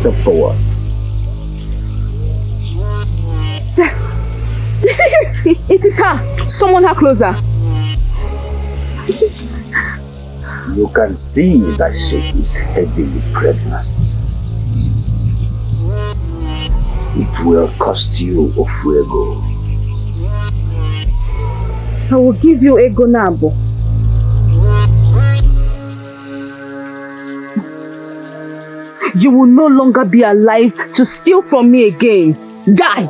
step forward. Yes. Yes. It is her. Summon her closer. You can see that she is heavily pregnant. It will cost you Ofuego. I will give you ego nabo. You will no longer be alive to steal from me again. Die!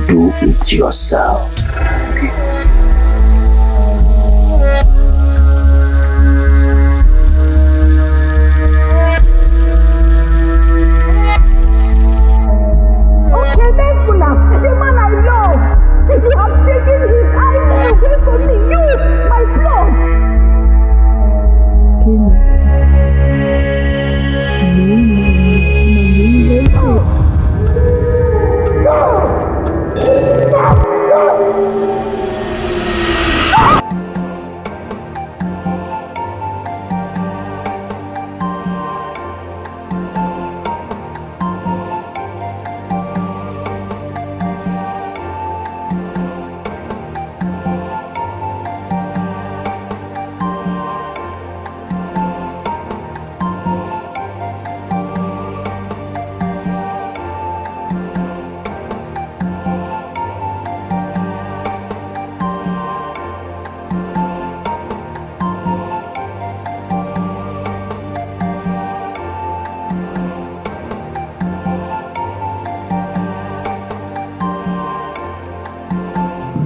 Do it yourself. The man I love! You have taken his eyes away from me! You, my blood!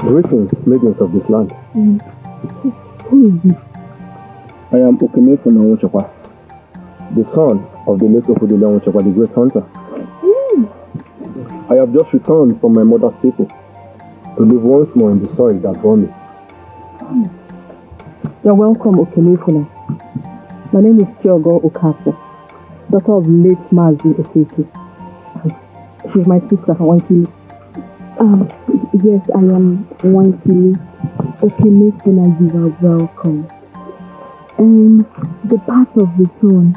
Greetings, maidens of this land. Who is he? I am Okamea from Nwoye, the son of the late Nwoye, the great hunter. I have just returned from my mother's people to live once more in the soil that bore me. You're welcome, Okamea. My name is Okamea, daughter of late Mazi Okeke. She's my sister, Nwoye. Yes, I am Nwoye. Okamea, you are welcome. The path of return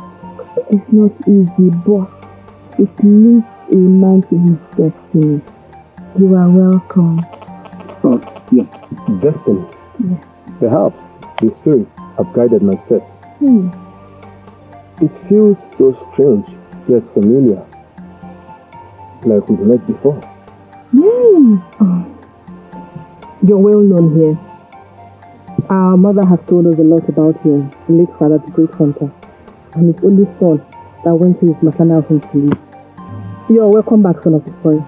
is not easy, but it leads a man to his destiny. You are welcome. Oh, yes. Destiny? Yes. Perhaps the spirits have guided my steps. It feels so strange, yet familiar. Like we've met before. You're well known here. Our mother has told us a lot about your late father, the great hunter, and his only son that went to his maternal home to live. You are welcome back, son of the soil.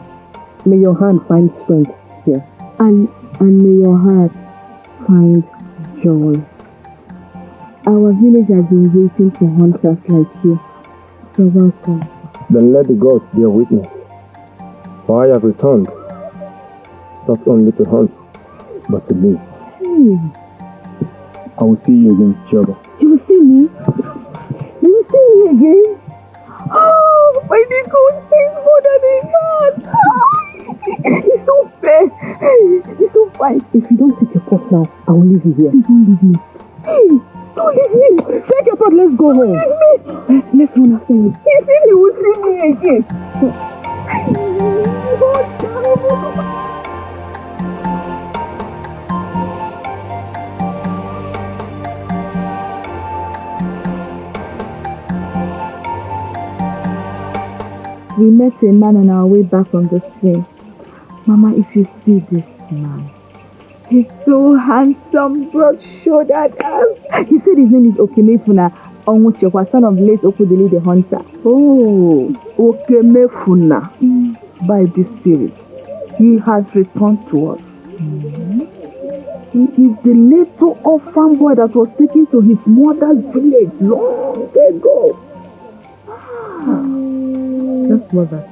May your hand find strength here. And may your heart find joy. Our village has been waiting for hunters like you. You're welcome. Then let the gods bear witness. For I have returned, not only to hunt, but to live. I will see you again, Chidozie. You will see me? You will see me again? Oh, my Nico sees more than a man. He's so fair. He's so fine. If you don't take your pot now, I will leave you here. Don't leave me. Don't leave me. Take your pot, let's go home. Leave me. Let's run after him. He said he will see me again. We met a man on our way back from the stream. Mama, if you see this man, he's so handsome, broad-shouldered. He said his name is Okamea, son of late Okudili the hunter. Oh, Okamea. By the Spirit, he has returned to us. He is the little orphan boy that was taken to his mother's village long ago. Yes, mother.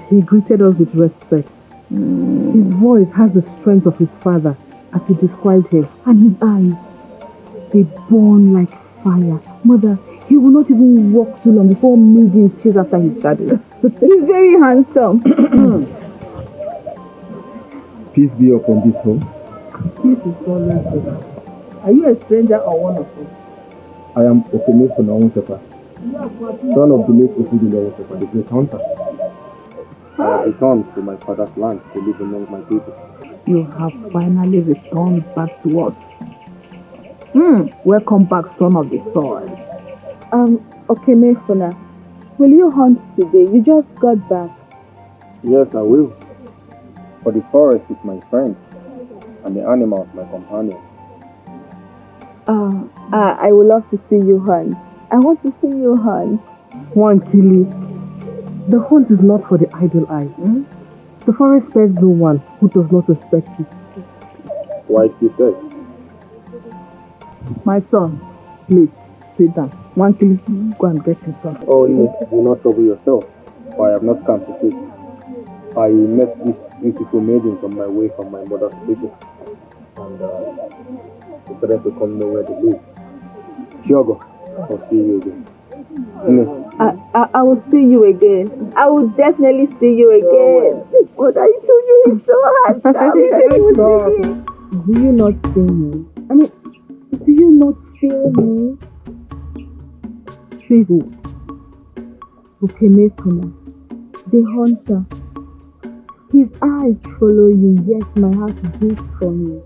He greeted us with respect. His voice has the strength of his father, as he described him. And his eyes, they burn like fire. Mother, he will not even walk too long before maidens chase after his shadow. He's very handsome. Peace be upon this home. Peace is always good. Are you a stranger or one of us? I am Okamea from Nwoye, son of the late Ugwu, the great hunter. I have returned to my father's land to live among my people. You have finally returned back to us. Welcome back, son of the soil. Okamea, will you hunt today? You just got back. Yes, I will. For the forest is my friend, and the animals my companion. I would love to see you hunt. I want to see you hunt. Wankili, the hunt is not for the idle eye. The forest spares no one who does not respect it. Wisely said. My son, please sit down. Wankili, go and get his son. Oh no, do not trouble yourself, for I have not come to sit. I met these beautiful maidens on my way from my mother's people, and decided to come know where they live. Chidozie, I'll see you again. I will see you again. I will definitely see you again. What I told you, he's so handsome. Do you not see me? I mean, do you not feel me? Shivu, Okamea, the hunter. His eyes follow you, yet my heart beats from you.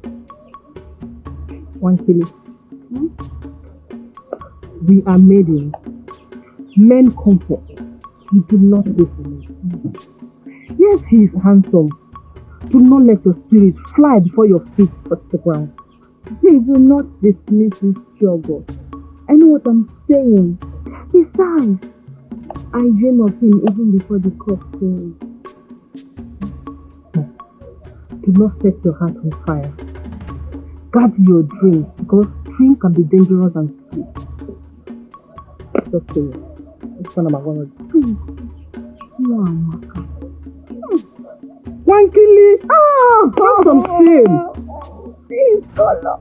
Wankili, we are maidens. Men comfort. He did not wait for me. Yes, he is handsome. Do not let your spirit fly before your feet touch the ground. Please do not dismiss this struggle. I know what I'm saying. Besides, I dream of him even before the cock crows. Do not set your heart on fire. Guard your dreams, because dreams can be dangerous and sweet. Just say it. It's one of my words. Please. No, Amaka. Wankili! Have some shame! Please, Kolo.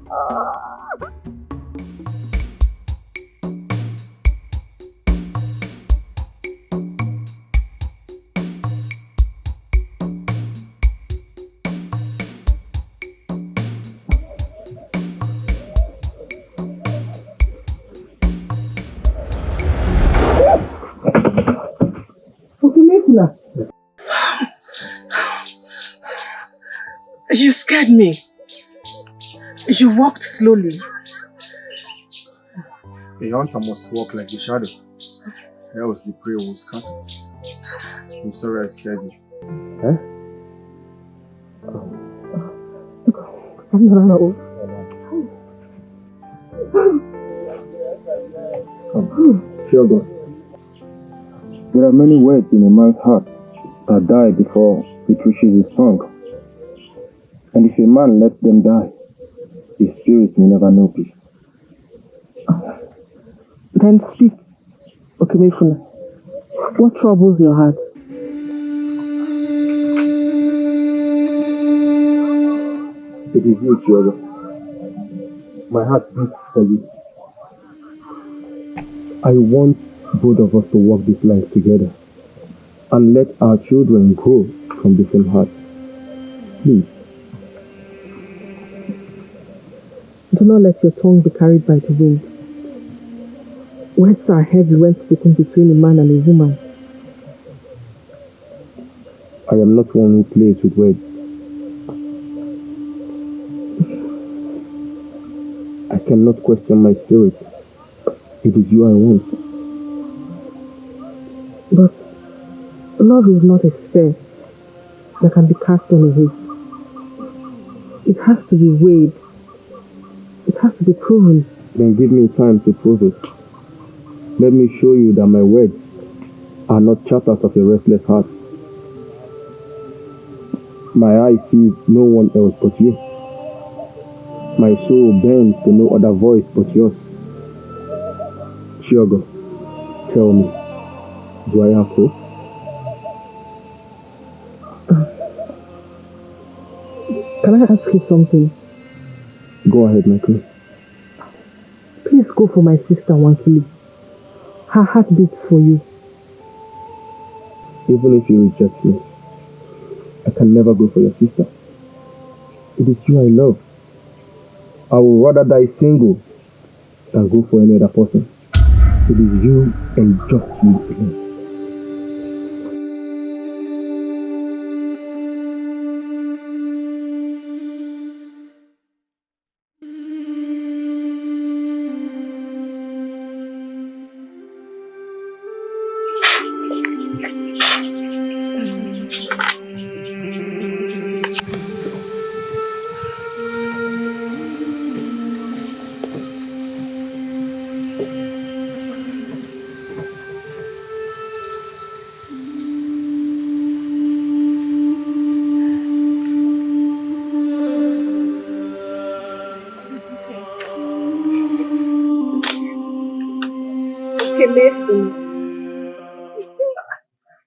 You scared me. You walked slowly. A hunter must walk like a shadow. That was the prey was scatter. I'm sorry I scared you. Chidozie. There are many words in a man's heart that die before it reaches his tongue. And if a man lets them die, his spirit may never know peace. Then speak, Okamea. What troubles your heart? It is you, Chidozie. My heart beats for you. I want both of us to walk this life together and let our children grow from the same heart. Please. Do not let your tongue be carried by the wind. Words are heavy when spoken between a man and a woman. I am not one who plays with words. I cannot question my spirit. It is you I want. But love is not a sphere that can be cast on a wave. It has to be weighed. It has to be proven. Then give me time to prove it. Let me show you that my words are not chapters of a restless heart. My eye sees no one else but you. My soul bends to no other voice but yours. Chidozie, tell me, do I have hope? Can I ask you something? Go ahead, my queen. Please go for my sister, Wankili. Her heart beats for you. Even if you reject me, I can never go for your sister. It is you I love. I will rather die single can go for any other person. It is you and just you alone.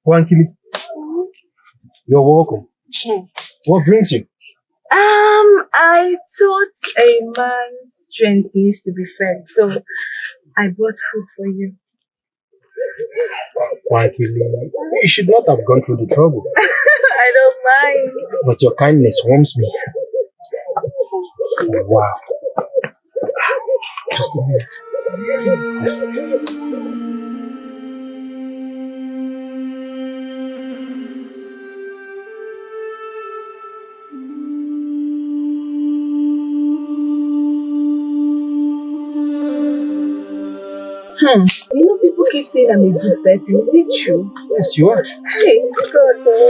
Wankili, you're welcome. What brings you? I thought a man's strength needs to be fed, so I bought food for you. Wankili, you should not have gone through the trouble. I don't mind. But your kindness warms me. Wow. Just a minute. Yes. You know, people keep saying I'm a good person. Is it true? Yes, you are. Hey, God, no.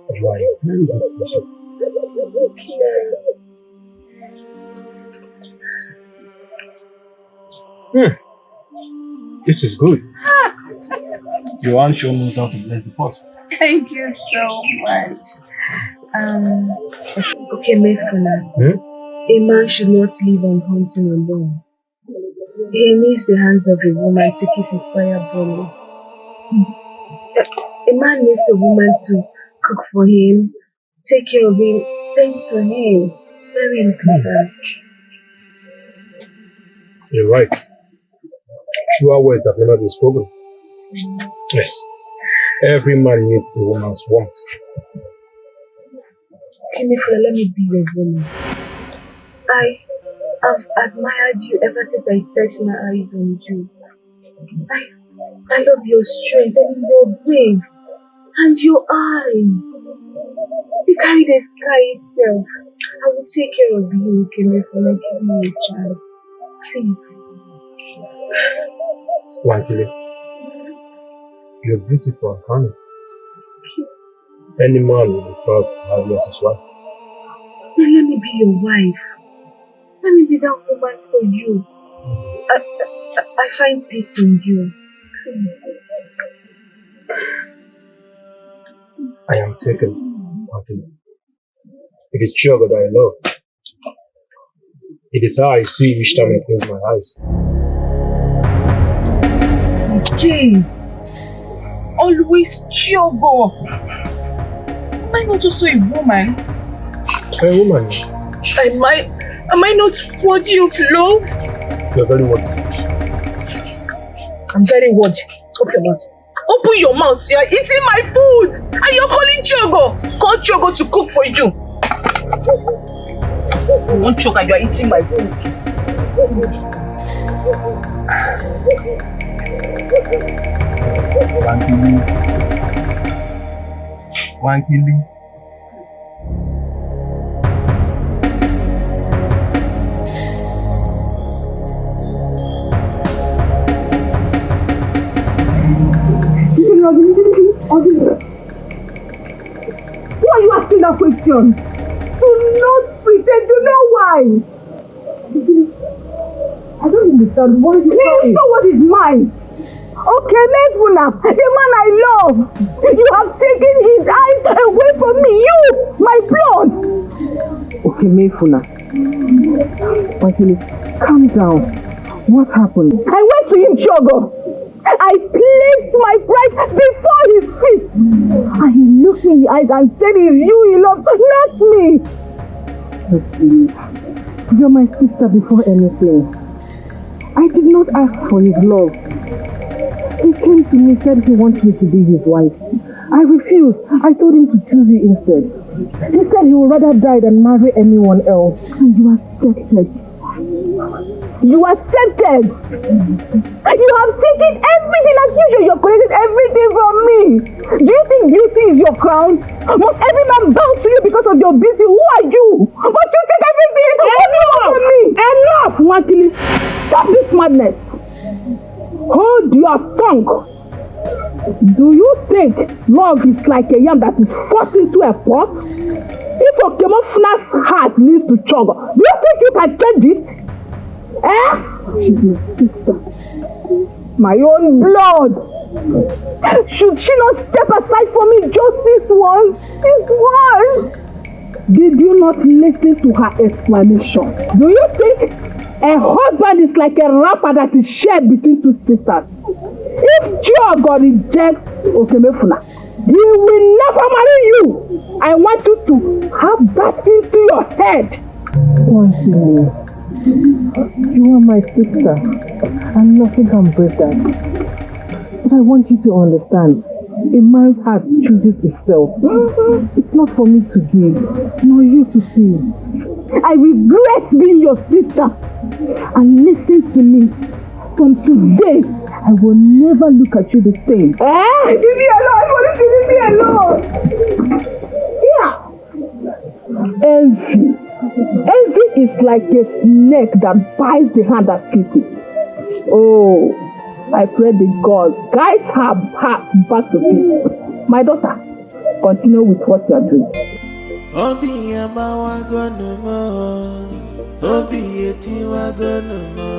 You are a very good person. This is good. Your aunt sure knows how to bless the pot. Thank you so much. Okay, Mefuna. A man should not live on hunting alone. He needs the hands of a woman to keep his fire burning. A man needs a woman to cook for him, take care of him, tend to him. Very important. You're right. Truer words have never been spoken. Yes. Every man needs a woman's warmth. Kimifula, let me be your woman. I have admired you ever since I set my eyes on you. I love your strength and your brave and your eyes. They carry the sky itself. I will take care of you, Kimifula. Give me a chance. Please. Wankili, you're beautiful and funny. Any man will be proud to have you as his wife. Then let me be your wife. Let me be that woman for you. I find peace in you. Please. I am taken, Wankili. It is Chidozie that I love. It is how I see each time I close my eyes. Okay. Always Chidozie. Am I not also a woman? A woman? Am I not worthy of love? You're very worthy. I'm very worthy. Open your mouth. Open your mouth. You're eating my food. And you're calling Chidozie. Call Chidozie to cook for you. You won't choke and you're eating my food. Wankili. Why are you asking that question? Do not pretend to know why. I don't understand. What is it? You know what is mine? Okay, Mefuna, the man I love. You have taken his eyes away from me. You, my blood. Okay, Mefuna. Wankili, calm down. What happened? I went to him, Chidozie. I placed my pride before his feet. And he looked me in the eyes and said it's you he loves, not me. You're my sister before anything. I did not ask for his love. He came to me, said he wants me to be his wife. I refused. I told him to choose you instead. He said he would rather die than marry anyone else. And you accepted. You accepted. You have taken everything as usual. You're collecting everything from me. Do you think beauty is your crown? Must every man bow to you because of your beauty? Who are you? Must you take everything? What do you want from me? Enough, Nwakili. Stop this madness. Hold your tongue. Do you think love is like a yam that is forced into a pot? If Okemofuna's heart leads to struggle, do you think you can change it? She's my sister. My own blood. Should she not step aside for me just this once? This once? Did you not listen to her explanation? Do you think a husband is like a wrapper that is shared between two sisters? If Chiogo rejects Okemefuna, he will never marry you. I want you to have that into your head. Mley, you are my sister, and nothing can break that. But I want you to understand, a man's heart chooses itself. It's not for me to give, nor you to see. I regret being your sister. And listen to me. From today, I will never look at you the same. Leave me alone. Leave me alone. Yeah. Envy is like a snake that bites the hand that feeds it. Oh, I pray the gods guide her heart back to peace. My daughter, continue with what you are doing. Obi amawa gonumo, Obi eti wa gonumo,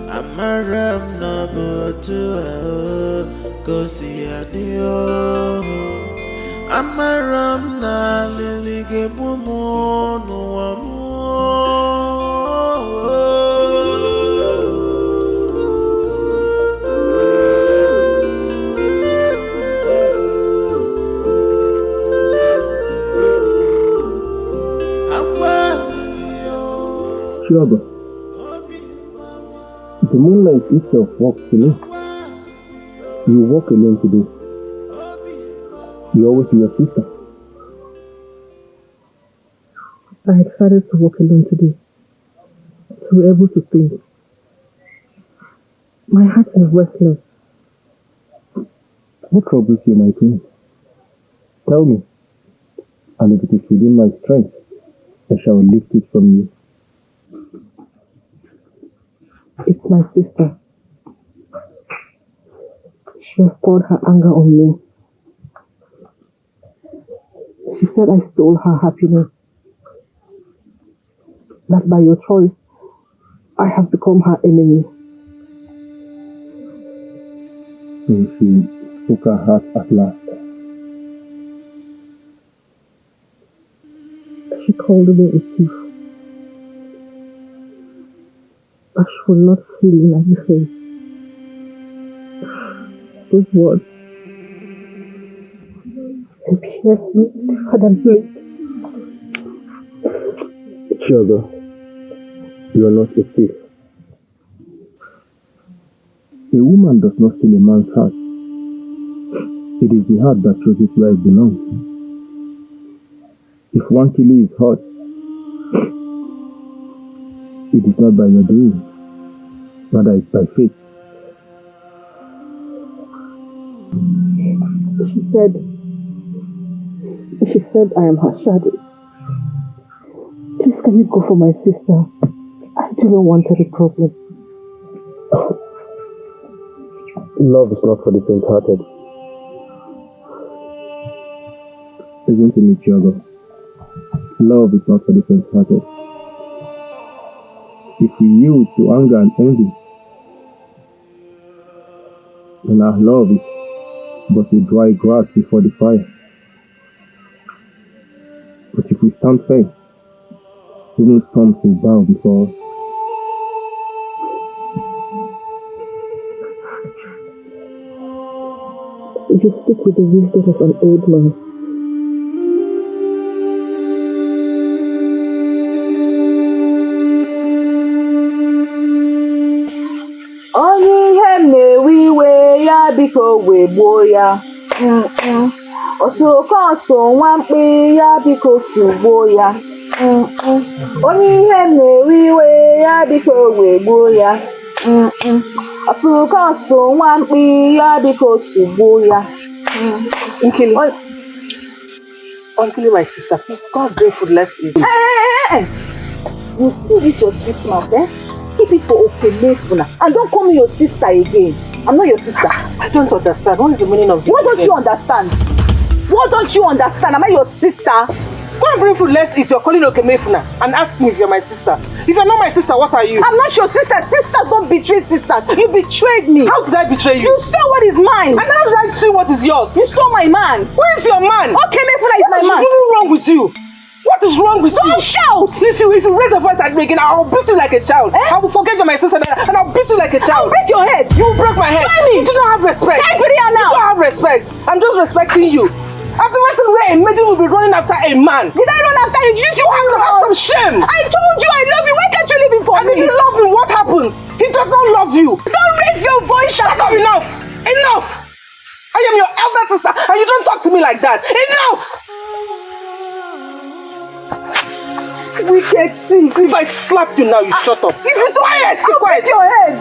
amaram na botu kosi adio, amaram na lilige bumo nuamu. Chidozie, the moonlight itself walks to me. You walk alone today. You always with your sister. I decided to walk alone today to be able to think. My heart is restless. What troubles you, my queen? Tell me, and if it is within my strength, I shall lift it from you. It's my sister. She has poured her anger on me. She said I stole her happiness. That by your choice, I have become her enemy. So she spoke her heart at last. She called me a thief. But she will not see me like the face. Those words, they pierce me deeper than blade. Chidozie, you are not a thief. A woman does not steal a man's heart. It is the heart that chooses where it belongs. If Nwakili is hurt, it is not by your doing, rather it's by faith. She said I am her shadow. Please, can you go for my sister? I do not want any problem. Love is not for the faint-hearted. Listen to me, Chidozie. Love is not for the faint-hearted. If we yield to anger and envy, then our love is but a dry grass before the fire. But if we stand firm, even storms will bow before us. You speak with the wisdom of an old man. Onye ihe m na-ewe iwe ya biko wegbuo ya. Osoko nwa mkpi ya biko sugbuo ya. Onye ihe na-ewe iwe ya biko wee gbuo ya. Ọsụkọsụ nwamkpi ya biko sugbuo ya. Unkilling my sister, please come bring food, let's eat. You see this your sweet mouth, eh? Keep it for Okamea and don't call me your sister again. I'm not your sister. I don't understand. What is the meaning of this? What don't you understand? What don't you understand? Am I your sister? Go and bring food, let's eat. You're calling Okamea and ask me if you're my sister. If you're not my sister, what are you? I'm not your sister. Sisters don't betray sisters. You betrayed me. How did I betray you? You stole what is mine. And how did I steal what is yours? You stole my man. Who is your man? Okamea is my man. What is wrong with you? What is wrong with you? Don't shout! If you raise your voice at me again, I'll beat you like a child. I will forget you're my sister and I'll beat you like a child. I'll break your head. You will break my head. Try me. You do not have respect. Try Maryann now. You don't have respect. I'm just respecting you. After wasting where a maiden will be running after a man. Did I run after you? You have to have some shame. I told you I love you. Why can't you leave him for and me? And if you love him, what happens? He does not love you. Don't raise your voice. Shut up, enough. Enough. I am your elder sister and you don't talk to me like that. Enough. Wicked things. If I slap you now, you shut up. If you don't, keep quiet. Your head.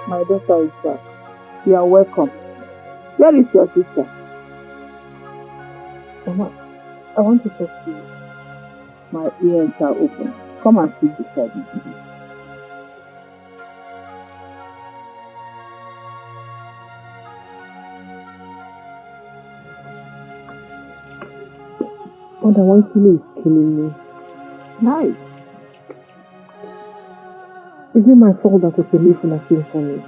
My daughter is back. You are welcome. Where is your sister? Mama, I want to talk to you. My ears are open. Come and sit beside me. Mother, one kilo is killing me. Nice. Is it my fault that Okamea came for me?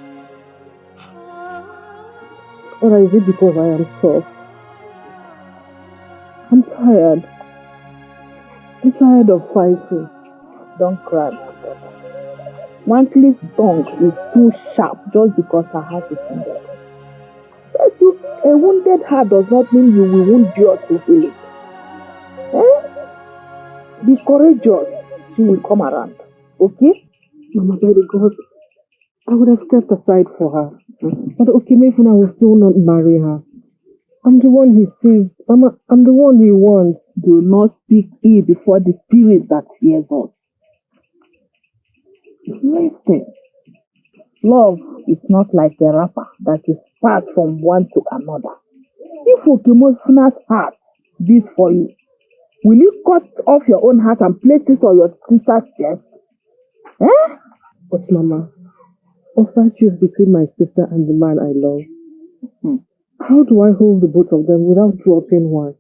Or is it because I am soft? I'm tired. I'm tired of fighting. Don't cry. Nwanki's tongue is too sharp just because her heart is wounded. A wounded heart does not mean you will wound yours to heal it. Be courageous. She will come around. Okay? Mama, by the God, I would have stepped aside for her. But Okamea will still not marry her. I'm the one he sees. Mama, I'm the one he wants. Do not speak ill before the spirits that hears us. Listen. Love is not like a wrapper that is passed from one to another. If Okamea's heart beats for you, will you cut off your own heart and place it on your sister's chest? But Mama, if I choose between my sister and the man I love, how do I hold the both of them without dropping one?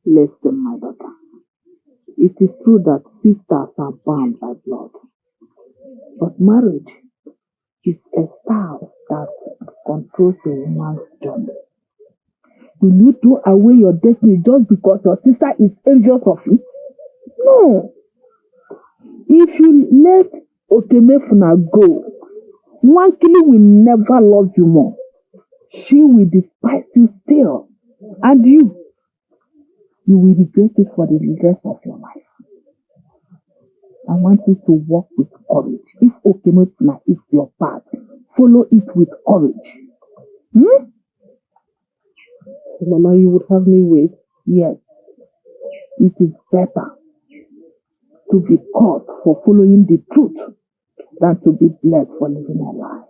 Listen, my daughter. It is true that sisters are bound by blood. But marriage is a style that controls a woman's journey. Will you throw away your destiny just because your sister is envious of it? No. If you let Okamea go, Nwankili will never love you more. She will despise you still. And you will regret it for the rest of your life. I want you to walk with courage. If Okamea is your path, follow it with courage. So Mama, you would have me wait? Yes. It is better to be cursed for following the truth than to be blessed for living a lie.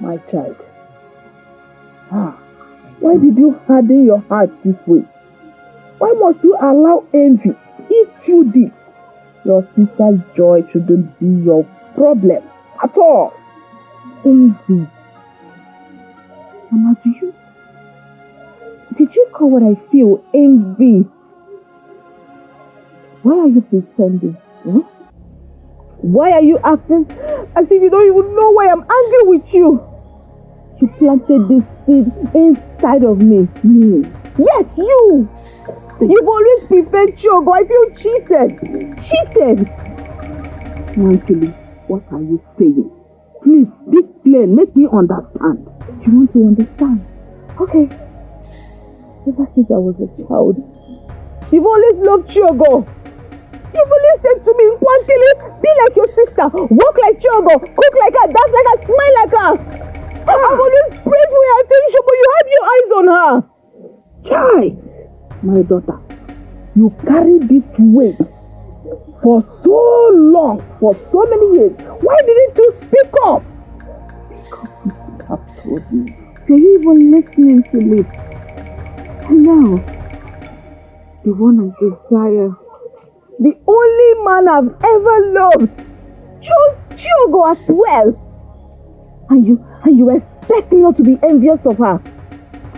My child. Why did you harden your heart this way? Why must you allow envy eat you deep? Your sister's joy shouldn't be your problem at all. Envy. Mama, did you call what I feel envy? Why are you pretending? Why are you acting as if you don't even know why I'm angry with you? You planted this seed inside of me. Yes, you! You've always preferred Chogo. I feel cheated. Cheated! Nwankili, what are you saying? Please, speak plain. Make me understand. You want to understand? Okay. Ever since I was a child, you've always loved Chogo. You've always said to me, Nwankili, be like your sister. Walk like Chogo. Cook like her. Dance like her. Smile like her. I've always prayed for your attention, but you have your eyes on her. Chai! My daughter, you carry this weight for so long, for so many years. Why didn't you speak up? Because people have told you. Are you even listening to me? And now, the one I desire, the only man I've ever loved, chose Chogo as well. And you expect me not to be envious of her?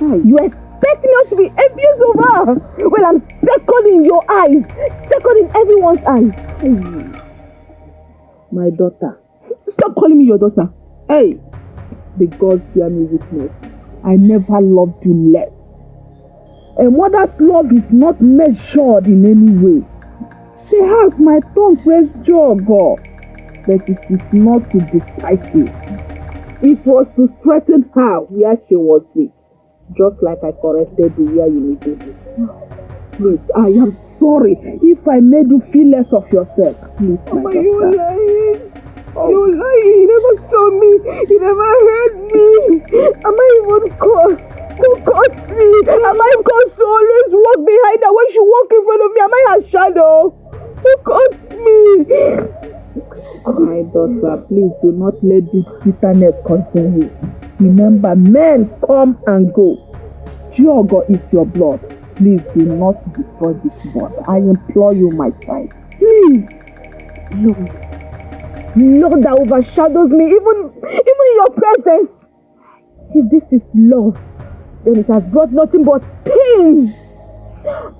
You expect me not to be envious of her? Well, I'm second in your eyes, second in everyone's eyes. My daughter. Stop calling me your daughter. Hey, the gods bear me witness. I never loved you less. A mother's love is not measured in any way. Perhaps my tongue prays Chogo, but it is not to despise you. It was to strengthen her where she was weak, just like I corrected you where you needed it. Please, I am sorry if I made you feel less of yourself. Please, my daughter. You lying. You lying. You never saw me. You never heard me. Am I even cursed? Who cursed me? Am I cursed to always walk behind her when she walk in front of me? Am I her shadow? Who cursed me? My daughter, please do not let this bitterness consume you. Remember, men come and go. Chogo is your blood. Please do not destroy this bond. I implore you, my child. Please. Lord that overshadows me, even in your presence. If this is love, then it has brought nothing but pain.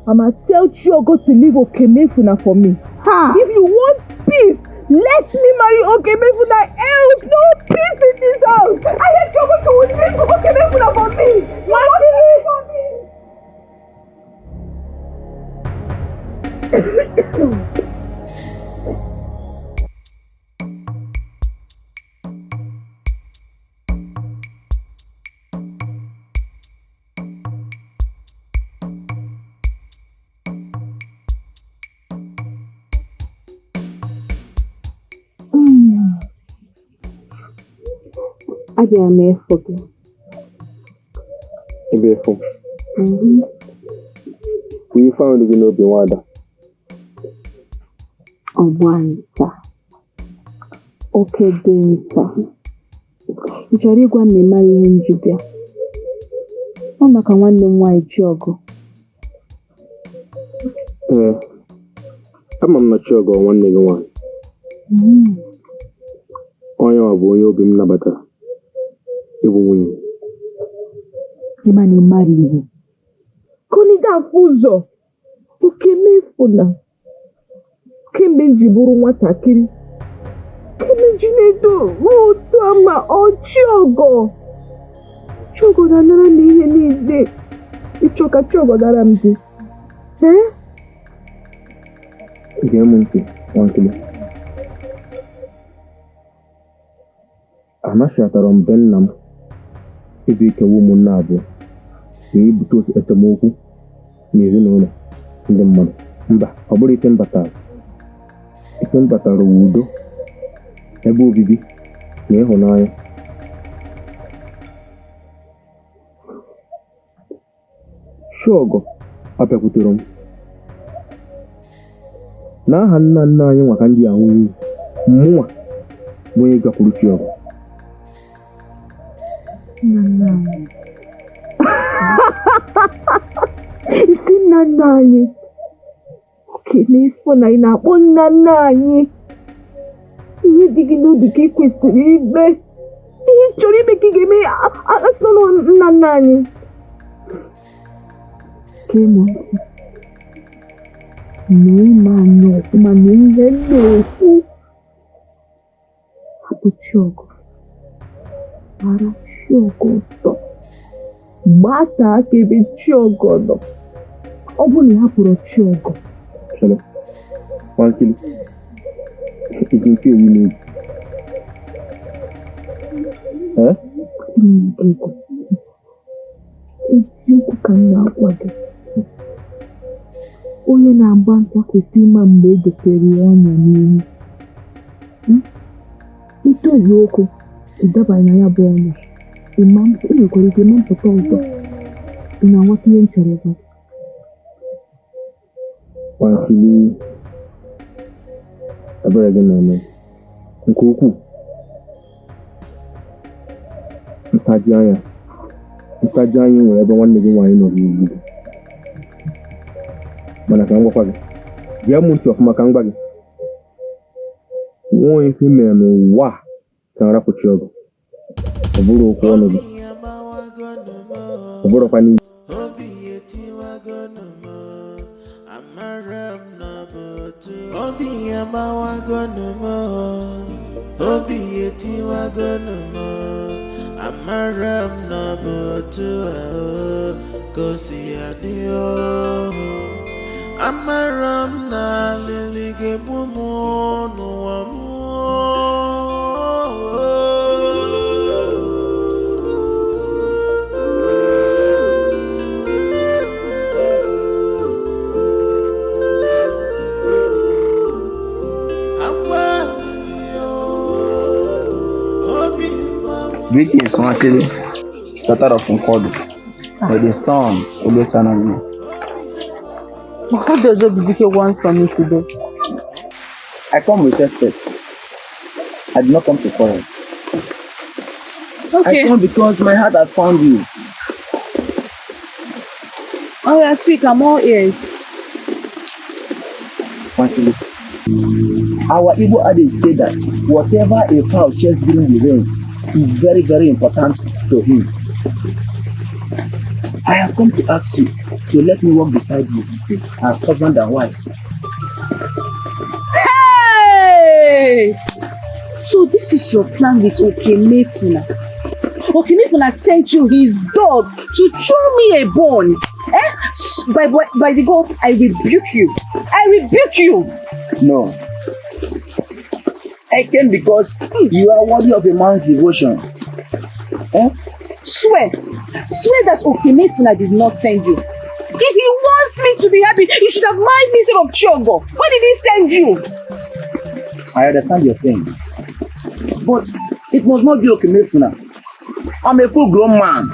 I'ma tell Chogo to leave Okamea for me. If you want peace, let me marry Okamea, else no peace in this house. I hate Chogo to leave Okamea for me. Abia me forget. Ibefo. We found you no be wada. Obwanta. Okay, Denita. You try to go and marry him, Juliet. Mama can want them white Chogo. I'm not sure go one nigga one. Onye bụ onye obi m nabatara. Ịbụ nwunye. Ịma na marry him. Koniga fuzo. Okamea. Kemgbe nji bụrụ nwatakịrị. Kemgbe nji na-eto otu ama Chogo. Chogo na-anara m ihe niile. Ịchọ ka Chogo dara m gị. Gee m ntị, Nwankili. Anashatara m be nna m ebe ikewa ụmụnne abụọ na ibute esemokwu n'ezinụlọ ndị mmadụ. Mba, ọ bụrụ ike mbatara. Ike mbatara udo, ebe obibi na ịhụnanya. Chogo abịakwutere m n'aha nna nna anyị maka ndị ahụ iyi. Mụnwa bụ onye gakwuru Chogo. Isi nna anyị. Okemefu na ị na-akpọ nna anyị. Ihe dị gị n'obi ka ị kwesịrị ime. Ihe chọrọ ime ka ị ga-eme asọrọ nna anyị. Kemo. Na-eme anya ọfụma na ihe na-ekwu. Hapụ Chiọgọ. Mara Chiọgọ ọsọ. Gbata aka ebe Chiọgọ nọ. Ọ bụrụ na ị hapụrụ Chiọgọ. Hello. Nwankili. Ị ga-eke eyi n'egwu. Eziokwu ka m na-agwa gị. Onye na-agba nta kwesịrị ịma mgbe e dotere ya ọnya n'ihu. Itozu okwu ịdabanye na ya bụ ọnya. Ị nwekwara ike ịma mpụta ụtọ. Ị na-aghọta ihe m chọrọ ịgwa. Nwankili, ebere gị na-eme nke ukwuu. Ntaji anya nwere ebe nwanne gị nwaanyị nọ n'ugwu. Mana ka m gwakwa gị, gee m ntị ọfụma ka m gwa gị. Nwa onye ife mere n'ụwa ka m rapụ Chiọgọ. Ọ bụrụ okwu ọnụ gị. Ọ bụrụkwa n'iyi. Amaram na botu kosi adio. Amaram na lilige bumu no amu. Greetings, Nwoye, daughter of Nkodo. With the son, Obesanami. What does Obidike want from me today? I come with respect. I did not come to quarrel. Okay. I come because my heart has found you. Oh, yeah, speak. I'm all ears. Nwoye, our Igbo adage say that whatever a cow shares during the rain is very, very important to him. I have come to ask you to let me walk beside you as husband and wife. Hey! So this is your plan with Okamea. Okamea sent you his dog to throw me a bone. By the gods, I rebuke you. I rebuke you. No. I came because you are worthy of a man's devotion. Swear that Okamea did not send you. If he wants me to be happy, you should have married me instead of Chiọgọ. Why did he send you? I understand your pain, but it must not be Okamea. I'm a full-grown man,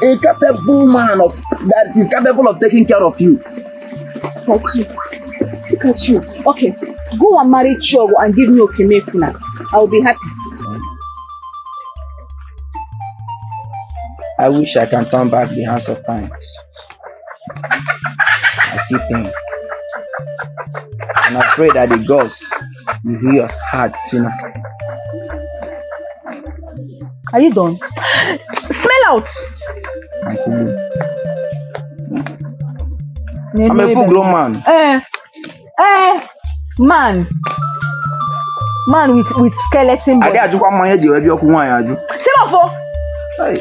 a capable man that is capable of taking care of you. Look at you. Okay, go and marry Chiọgọ and give me Okamea. I will be happy. I wish I can turn back the hands of time. I see pain. And I pray that the gods will heal your heart sooner. Are you done? Smell out! I'm a full-grown man. Man with skeleton body. Say what for?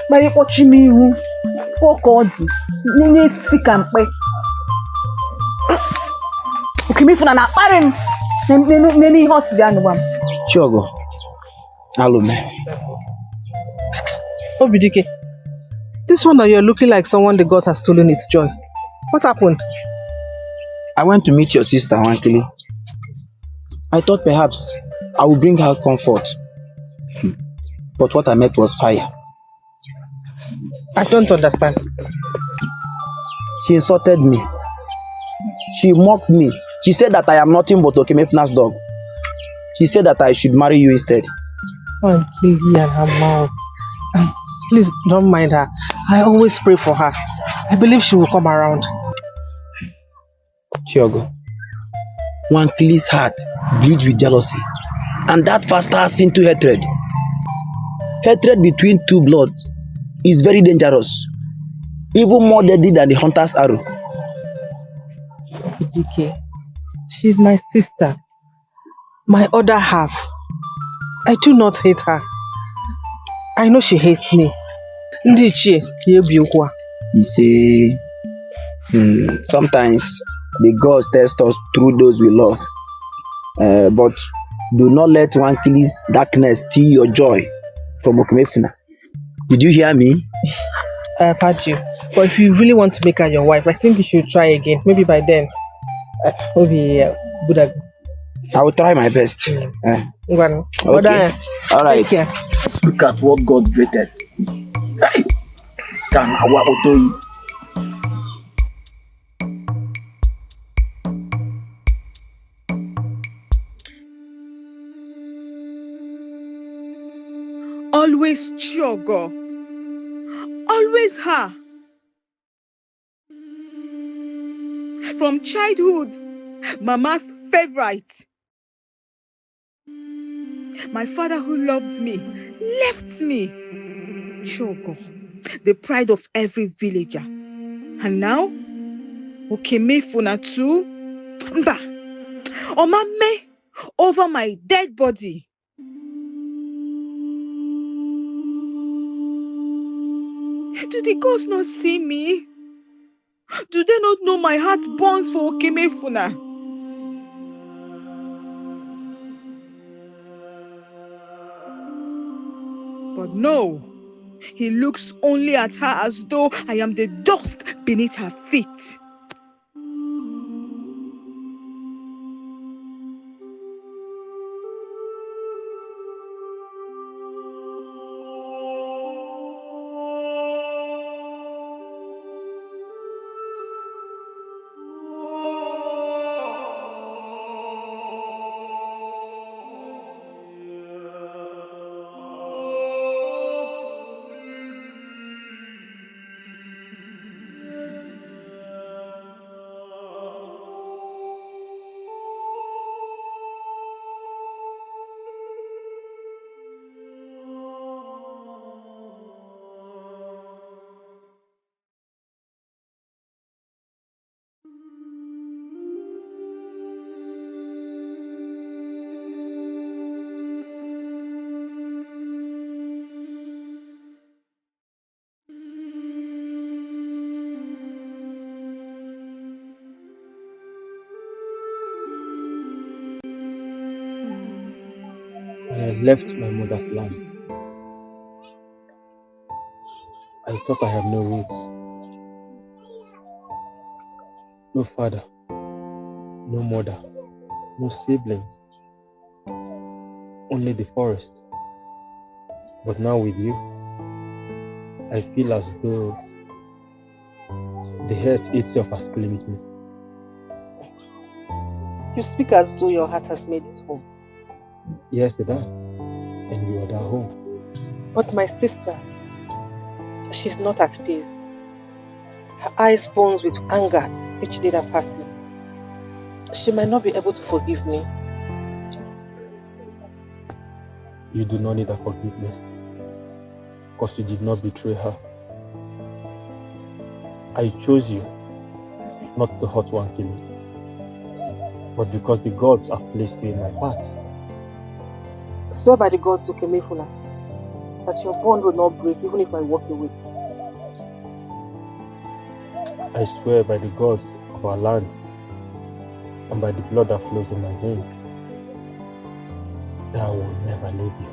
But you watch me who? Oh God! Nene sick and pay. Okamea na parent. Nene hospital one. Chiọgọ, hello man. Obidike, this one that you're looking like someone the gods has stolen its joy. What happened? I went to meet your sister, Nwankili. I thought perhaps I would bring her comfort. But what I met was fire. I don't understand. She insulted me. She mocked me. She said that I am nothing but Okamea's dog. She said that I should marry you instead. Oh, lady and her mouth. Please don't mind her. I always pray for her. I believe she will come around. Chiogo, Nwanki's heart bleeds with jealousy, and that fasters into hatred. Hatred between two bloods is very dangerous, even more deadly than the hunter's arrow. DK, she's my sister, my other half. I do not hate her. I know she hates me. You say, sometimes the gods test us through those we love. But do not let Nwanki's darkness steal your joy from Okamea. Did you hear me? I have heard you. But if you really want to make her your wife, I think you should try again. Maybe by then, Buddha. I will try my best. Okay. All right. Look at what God created. Hey! Always Chogo. Always her. From childhood, Mama's favorite. My father who loved me, left me. Chogo, the pride of every villager. And now, Okamea too. Mba, Omame over my dead body. Do the gods not see me? Do they not know my heart burns for Okamea? But no, he looks only at her as though I am the dust beneath her feet. I have left my mother's land. I thought I have no roots, no father, no mother, no siblings, only the forest. But now with you, I feel as though the earth itself has claimed me. You speak as though your heart has made it home. Yes, it does. And you are at home. But my sister, she's not at peace. Her eyes burns with anger each day that passes. She might not be able to forgive me. You do not need her forgiveness, because you did not betray her. I chose you not to hurt Nwanki, but because the gods have placed you in my path. Swear by the gods, Okamea, that your bond will not break even if I walk away. I swear by the gods of our land and by the blood that flows in my veins that I will never leave you.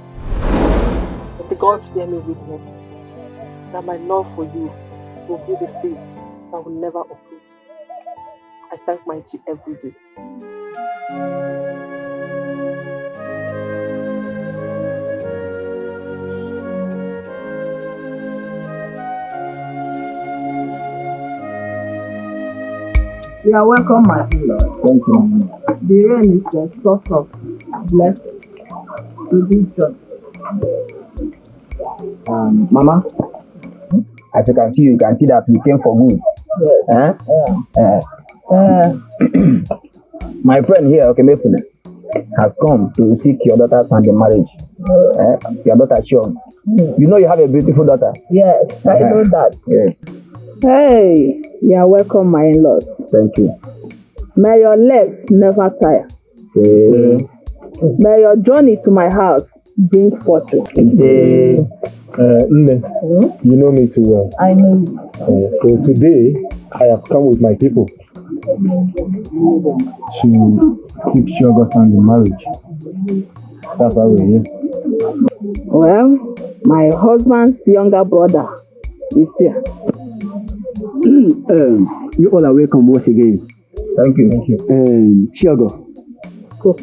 But the gods bear me witness that my love for you will be the seed that will never uproot. I thank my G every day. You are welcome, my Lord. Thank you. The rain is the source of blessing. Mama, As you can see that we came for good. My friend here, Okamea, has come to seek your daughter's hand in marriage. Your daughter, Chiom. You know you have a beautiful daughter. Yes, I know that. Yes. Hey, you are welcome, my in-laws. Thank you. May your legs never tire. May your journey to my house bring fortune. Mley, you know me too well. I know. So today, I have come with my people to seek Chidozie hand in marriage. That's why we're here. Well, my husband's younger brother is here. You all are welcome once again. Thank you. Thank you. Chidozie, Go.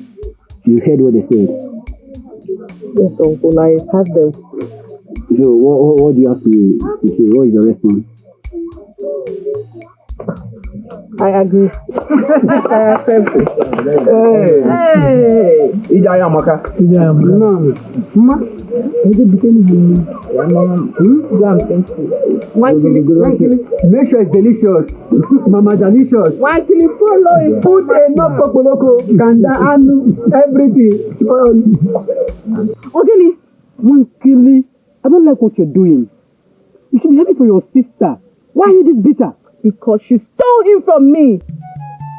You heard what they said. Yes, Uncle, I heard them. So what do you have to say? What is your response? I agree. I accept it. Hey! Ijaya Maka. No. Ma, is it becoming make sure it's delicious. Mama delicious. One kilo follow. Put enough popoloko, kanda, anu, everything. Okay, one kilo. I don't like what you're doing. You should be happy for your sister. Why are you this bitter? Because she stole him from me.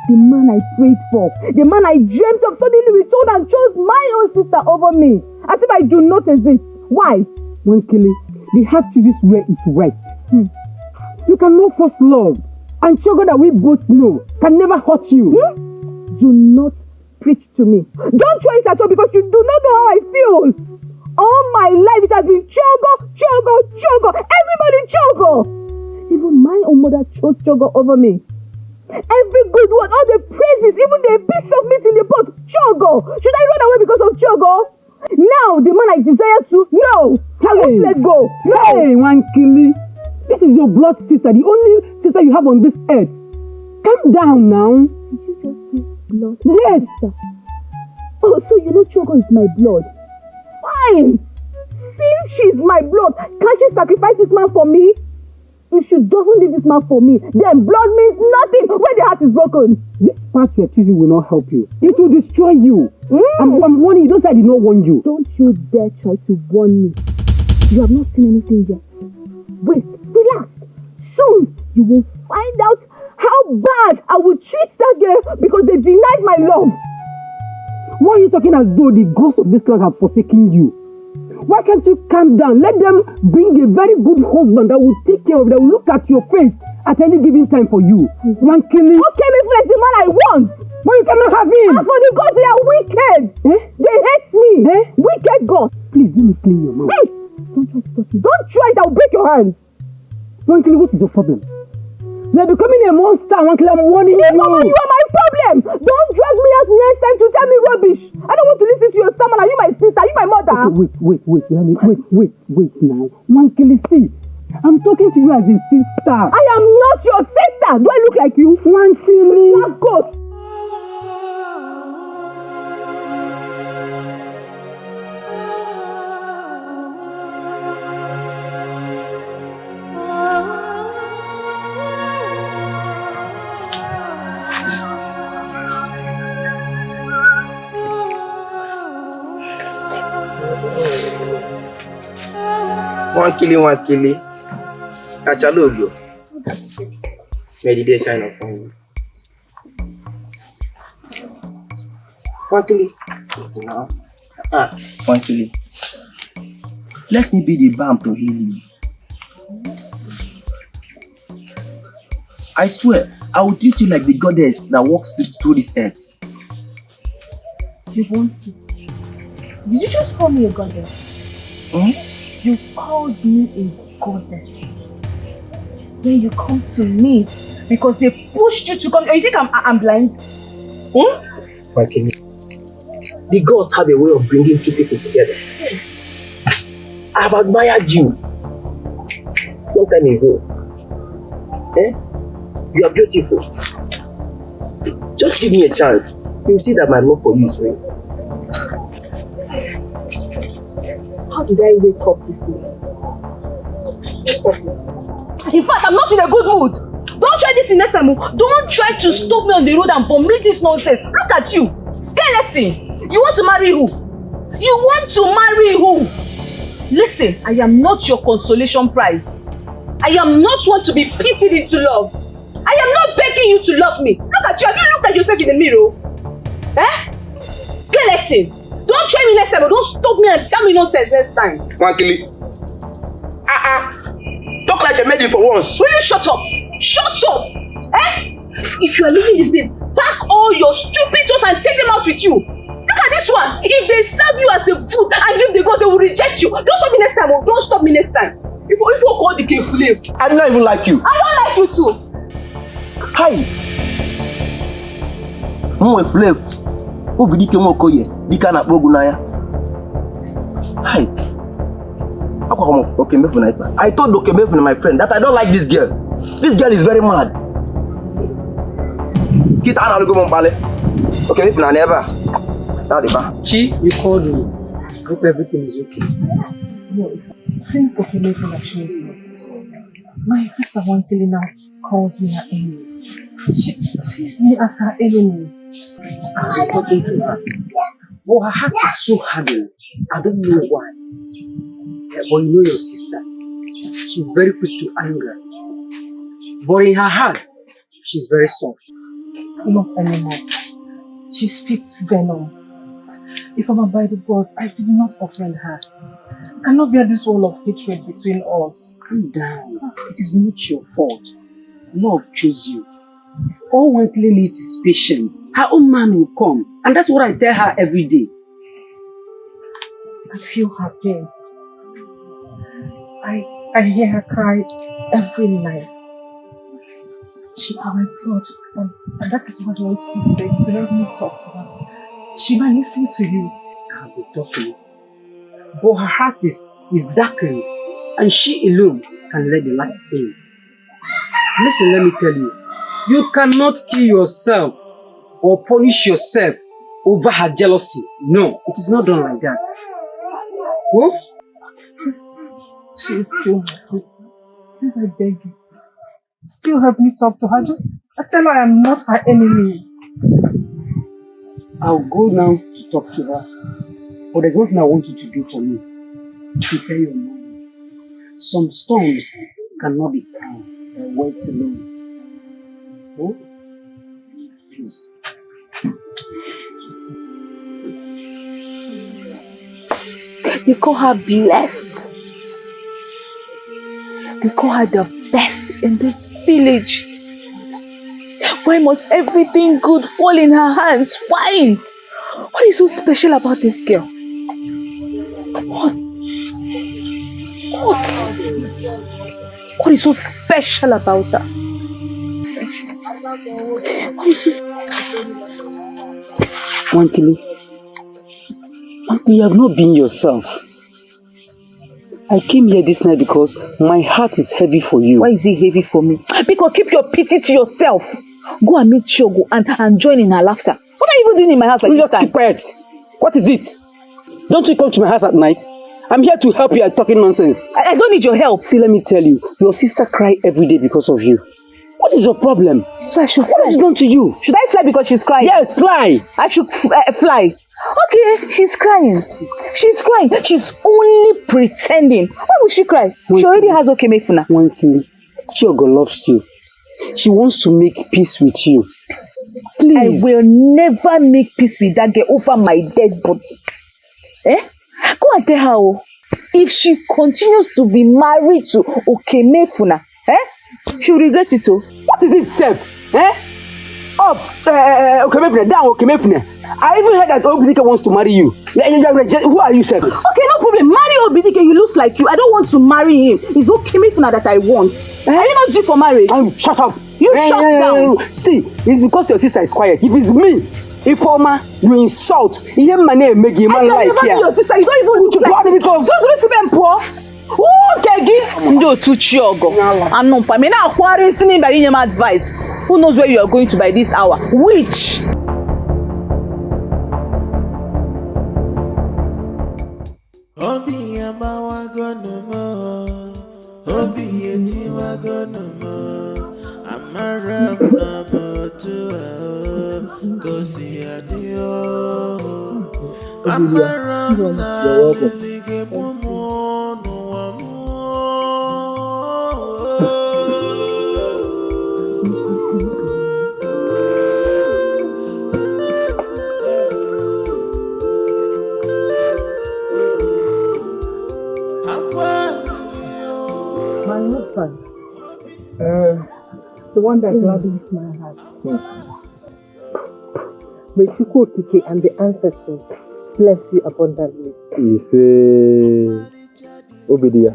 The man I prayed for, the man I dreamt of, suddenly returned and chose my own sister over me. As if I do not exist. Why? Wankele, the heart chooses where it rests. You cannot force love. And Chidozie that we both know can never hurt you. Do not preach to me. Don't try it at all because you do not know how I feel. All my life it has been Chidozie. Everybody Chidozie. Even my own mother chose Chidozie over me. Every good word, all the praises, even the piece of meat in the pot, Chidozie. Should I run away because of Chidozie? Now, the man I desire to, no, I won't let go. No. Hey, Wankele, this is your blood sister, the only sister you have on this earth. Calm down now. Did you just say blood? Yes. Sister? Oh, so you know Chidozie is my blood. Fine. Since she's my blood, can't she sacrifice this man for me? If she doesn't leave this man for me, then blood means nothing when the heart is broken. This path you're choosing will not help you. It will destroy you. I'm warning you. Those I did not warn you. Don't you dare try to warn me. You have not seen anything yet. Wait, relax. Soon you will find out how bad I will treat that girl because they denied my love. Why are you talking as though the gods of this land have forsaken you? Why can't you calm down? Let them bring a very good husband that will take care of you, that will look at your face at any given time for you. Wankele. Okamea is the man I want. But you cannot have him. As for the gods, they are wicked. They hate me. Wicked gods. Please, let me clean your mouth. Don't try to touch me. Don't try it, I will break your hand. Wankele, what is your problem? You are becoming a monster, Wankele. I'm warning you. You are my problem. Don't drag me out next time to tell me rubbish. I don't want to listen to your sermon. Are you my sister? Are you my mother? Okay, wait now. Wankele, see. I'm talking to you as a sister. I am not your sister. Do I look like you? Wankele. Black goat. Wankele. Achalogo. May the day shine upon you. Wankele. Wankele, let me be the balm to heal you. I swear, I will treat you like the goddess that walks through this earth. You want to? Did you just call me a goddess? You called me a goddess. When you come to me because they pushed you to come. Oh, you think I'm blind? Wankele, the gods have a way of bringing two people together. I have admired you long time ago. You are beautiful. Just give me a chance. You will see that my love for you is real. How did I wake up this morning? In fact, I'm not in a good mood. Don't try this in next time. Don't try to stop me on the road and vomit this nonsense. Look at you. Skeleton. You want to marry who? You want to marry who? Listen, I am not your consolation prize. I am not one to be pitied into love. I am not begging you to love me. Look at you. Have you looked at yourself in the mirror? Skeleton. Don't try me next time, but don't stop me and tell me nonsense next time. Wankili. Talk like a maiden for once. Will you shut up? Shut up! If you are leaving this place, pack all your stupid toes and take them out with you. Look at this one. If they serve you as a food and give the gods, they will reject you. Don't stop me next time. Don't stop me next time. If you call the K-Flame. I don't even like you. I don't like you too. Hi. Nwoye Flav. Obidike Nwokoye. Dika na kpogu na ya. Hi. I told Okamea, my friend, that I don't like this girl. This girl is very mad. Kita ana lugo mompale. Okamea never. Chi, you called me. I hope everything is okay. No, since Okamea shows me, my sister Wankili now calls me her enemy. She sees me as her enemy. I've been talking to her. But her heart is so hardened. I don't know why. But you know your sister. She's very quick to anger. But in her heart, she's very soft. Not anymore. She spits venom. If I'm by the gods, I did not offend her. I cannot bear this wall of hatred between us. Calm down. It is not your fault. Love chose you. All Wankili needs is patience. Her own man will come. And that's what I tell her every day. I feel her pain. I hear her cry every night. She is my blood, and that is what I want you today, to help me talk to her. She might listen to you. I'll be talking. But her heart is darkened, and she alone can let the light in. Listen, let me tell you. You cannot kill yourself or punish yourself over her jealousy. No, it is not done like that. Who? She is still my sister. Please, I beg you. Still help me talk to her. I tell her I am not her enemy. I'll go now to talk to her. But there's nothing I want you to do for me. Prepare your mind. Some storms cannot be calmed by words alone. Oh? Please. They call her blessed. They call her the best in this village. Why must everything good fall in her hands? Why? What is so special about this girl? What is so special about her? Wankili, you have not been yourself. I came here this night because my heart is heavy for you. Why is it heavy for me? Because keep your pity to yourself. Go and meet Shogo and join in her laughter. What are you even doing in my house by this time? Just keep quiet. What is it? Don't you come to my house at night? I'm here to help you at talking nonsense. I don't need your help. See, let me tell you, your sister cries every day because of you. What is your problem? So I should fly. What has she done to you? Should I fly because she's crying? Yes, fly. I should fly. Okay, she's crying. She's crying. She's only pretending. Why would she cry? She already has Okamea. Wankili, Shogo loves you. She wants to make peace with you. Please. I will never make peace with that girl over my dead body. Go and tell her, if she continues to be married to Okamea, she will regret it too. What is it, Seb? Up, Okamea, down, Okamea. I even heard that Obidike wants to marry you. Who are you, Seb? Okay, no problem. Marry Obidike, he looks like you. I don't want to marry him. It's Okamea that I want. Are you not due for marriage? Shut up. You shut down. See, it's because your sister is quiet. If it's me, Informer, you insult. You hear my name, make him life here. I can never be your sister. You don't even look like me. So poor. I'm not. I mean, now quarantine by him advice. Who knows where you are going to by this hour? Which? Obi eti wagonoma, amaram na botua, kosi adio. Amaram na lilige mumu no amu. My husband, the one that gladdens my heart. May Chukwokike and the ancestors bless you abundantly. You say, Obidia,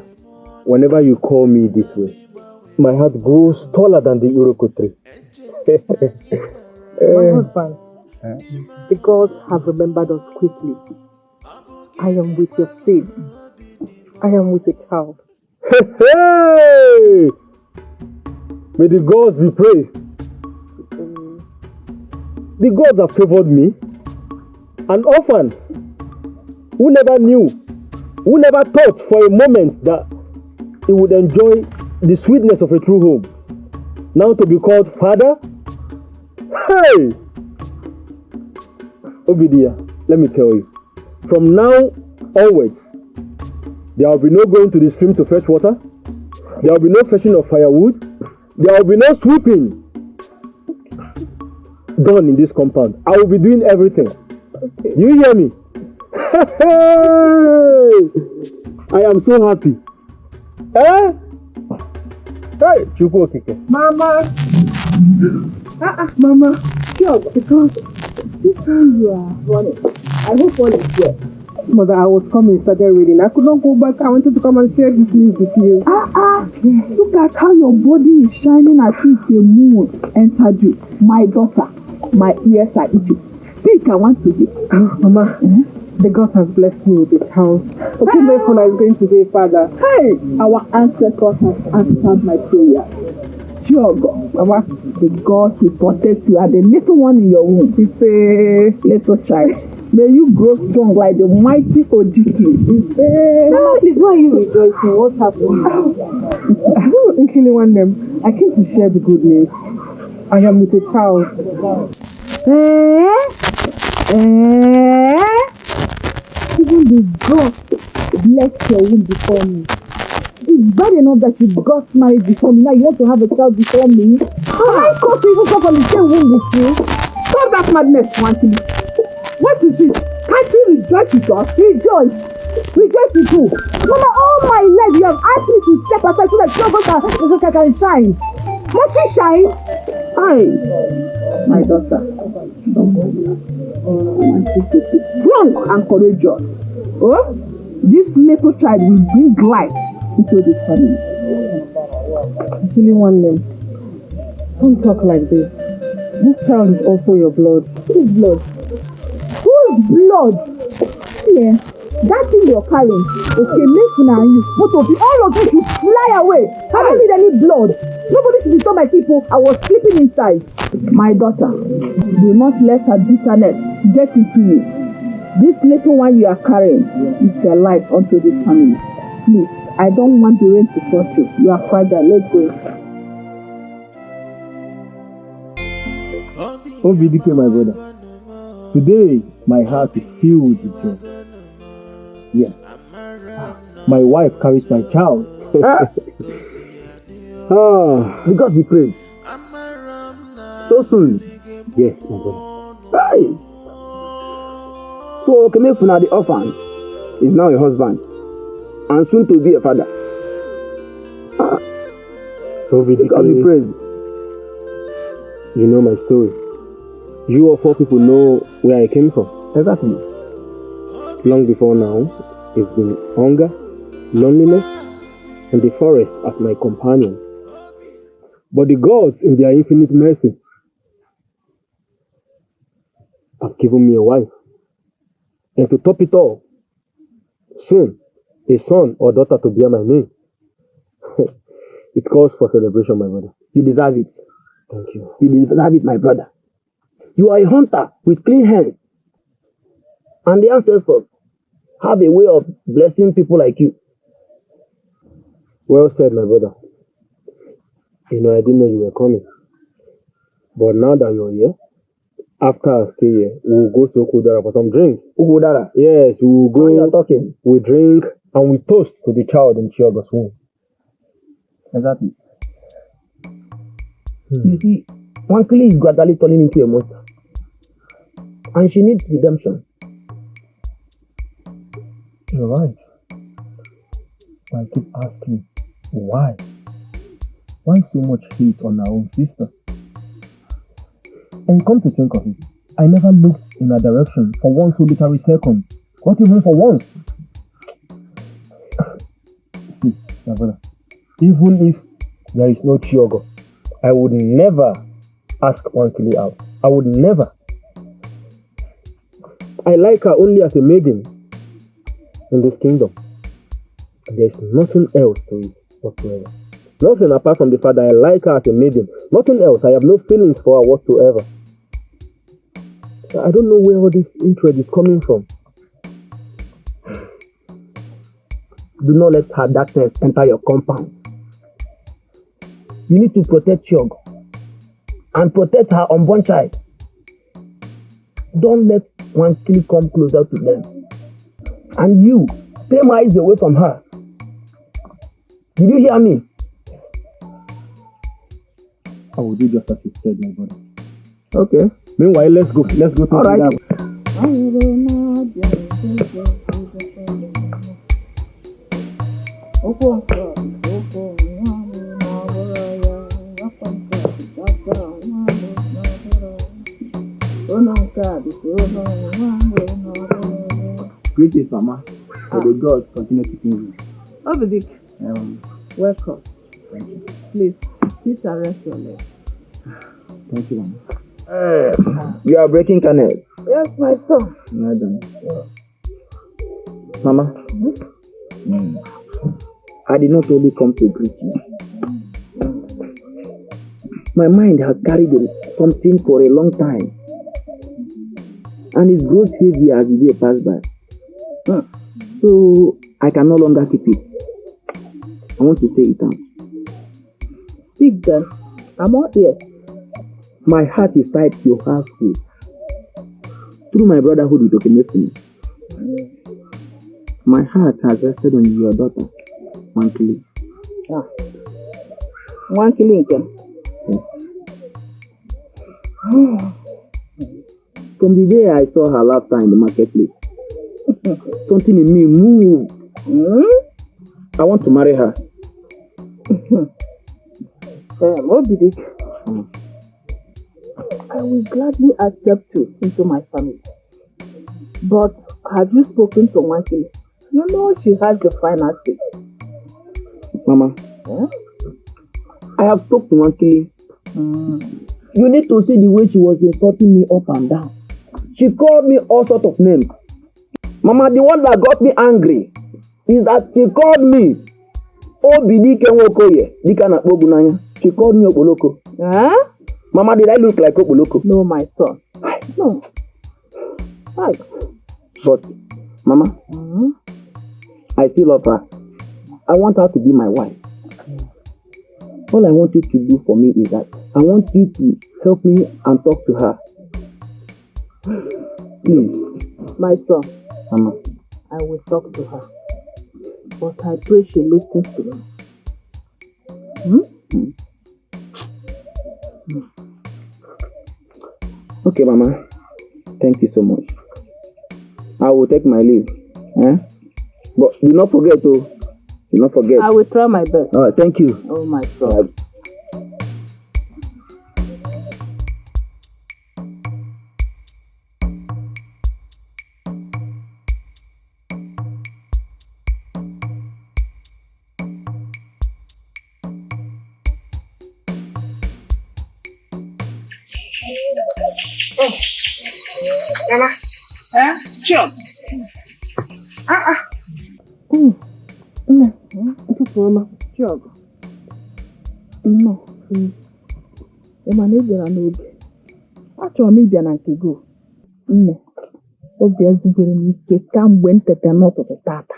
whenever you call me this way, my heart grows taller than the Iroko tree. My husband, the gods have remembered us quickly. I am with your faith. I am with a child. Hey! May the gods be praised. The gods have favored me. An orphan who never knew, who never thought for a moment that he would enjoy the sweetness of a true home. Now to be called father? Hey! Obidia, let me tell you, from now onwards, there will be no going to the stream to fetch water. There will be no fetching of firewood. There will be no sweeping done in this compound. I will be doing everything. Okay. Do you hear me? I am so happy. Eh? Hey, Chukwu Okike. Mama. Mama. Sure, because this time you are running. I hope all is well. Mother, I was coming, started reading. I could not go back. I wanted to come and share this news with you. Look at how your body is shining as if the moon entered you. My daughter, my ears are itching. Speak, I want to hear. Mama, the God has blessed me with a child. Okamea is going to be a father. Hey, our ancestors have answered my prayer. Sure, God. Mama, the gods will protect you and the little one in your womb. It's a little child. May you grow strong like the mighty Oji tree. Mama, please, why are you rejoicing? What's happening? I came to share the good news. I am with a child. Even the gods bless your womb before me. It's bad enough that you got married before me. Now you want to have a child before me. I got to even come on the same womb with you. Stop that madness, Swantili. What is it? Can't you rejoice with us? Rejoice! Rejoice with who? Mama, all my life you have asked me to step aside so that your daughter can shine. Let me shine. Aye, my daughter. Strong and courageous. Oh, this little child will bring life into this family. I really want them. Don't talk like this. This child is also your blood. Whose blood? Whose blood? Yeah, that thing you're carrying. Okay, Okamea and you, both of you, all of you should fly away. I don't need any blood. Nobody should disturb my people. I was sleeping inside. My daughter, do not let her bitterness get into you. This little one you are carrying is a light unto this family. Please, I don't want the rain to touch you. You are fragile. Let's go. Obidike, my brother. Today, my heart is filled with joy. Yeah. My wife carries my child. The gods be praised. So soon. Yes, my brother. Right. So Okamea, the orphan, is now a husband and soon to be a father. Obidike, God be praised. You know my story. You of all people know where I came from. Exactly. Long before now, it's been hunger, loneliness, and the forest as my companion. But the gods, in their infinite mercy, have given me a wife. And to top it all, soon, a son or daughter to bear my name. It calls for celebration, my brother. You deserve it. Thank you. You deserve it, my brother. You are a hunter with clean hands. And the ancestors have a way of blessing people like you. Well said, my brother. You know, I didn't know you were coming. But now that you're here, after I stay here, we'll go to Okudara for some drinks. Okudara? Yes, we'll go. You're talking. We drink and we toast to the child in Chiago's womb. Exactly. You see, Wankili is gradually turning into a monster. And she needs redemption. You're right. I keep asking, why? Why so much hate on our own sister? And come to think of it, I never looked in her direction for one solitary second. Not even for once. See, my brother, even if there is no Chiogo, I would never ask Wankili out. I would never. I like her only as a maiden in this kingdom. There's nothing else to it whatsoever. Nothing apart from the fact that I like her as a maiden. Nothing else. I have no feelings for her whatsoever. I don't know where all this interest is coming from. Do not let her darkness enter your compound. You need to protect Chiogo and protect her unborn child. Don't let Wankili come closer to them. And you, stay miles away from her. Did you hear me? I will do just as you said, my brother. Okay. Meanwhile, let's go. Let's go to all right. Greetings, Mama. May the gods continue keeping you. Obidik, welcome. Thank you. Please, sit and rest your leg. Thank you, Mama. You are breaking canals. Yes, my son. Well done. Mama, I did not only come to greet you. My mind has carried something for a long time. And it grows heavy as the day passes by. So I can no longer keep it. I want to say it out. Speak then. I'm all ears. My heart is tied to your household. Through my brotherhood with Okamea. My heart has rested on your daughter, Wankili. Wankili again? Yes. From the day I saw her laughter in the marketplace, something in me moved. I want to marry her. Obidik, I will gladly accept you into my family. But have you spoken to Wankili? You know she has the final say. Mama, I have spoken to Wankili. You need to see the way she was insulting me up and down. She called me all sorts of names. Mama, the one that got me angry is that she called me Obidike Nwoye. She called me Oboloko. Mama, did I look like Oboloko? No, my son. No. Why? But, Mama, I still love her. I want her to be my wife. All I want you to do for me is that I want you to help me and talk to her. Please. My son. Mama. I will talk to her. But I pray she listens to me. Okay, Mama. Thank you so much. I will take my leave. But do not forget to. Do not forget. I will try my best. All right, thank you. Oh, my son. Mama. Sure. Mama. Sure. No. Ema na ịbịara n'oge. Achọrọ m ịbịa na nke go. Nne, obi ezubere m ike kamgbe m tete n'ụtụtụ tata.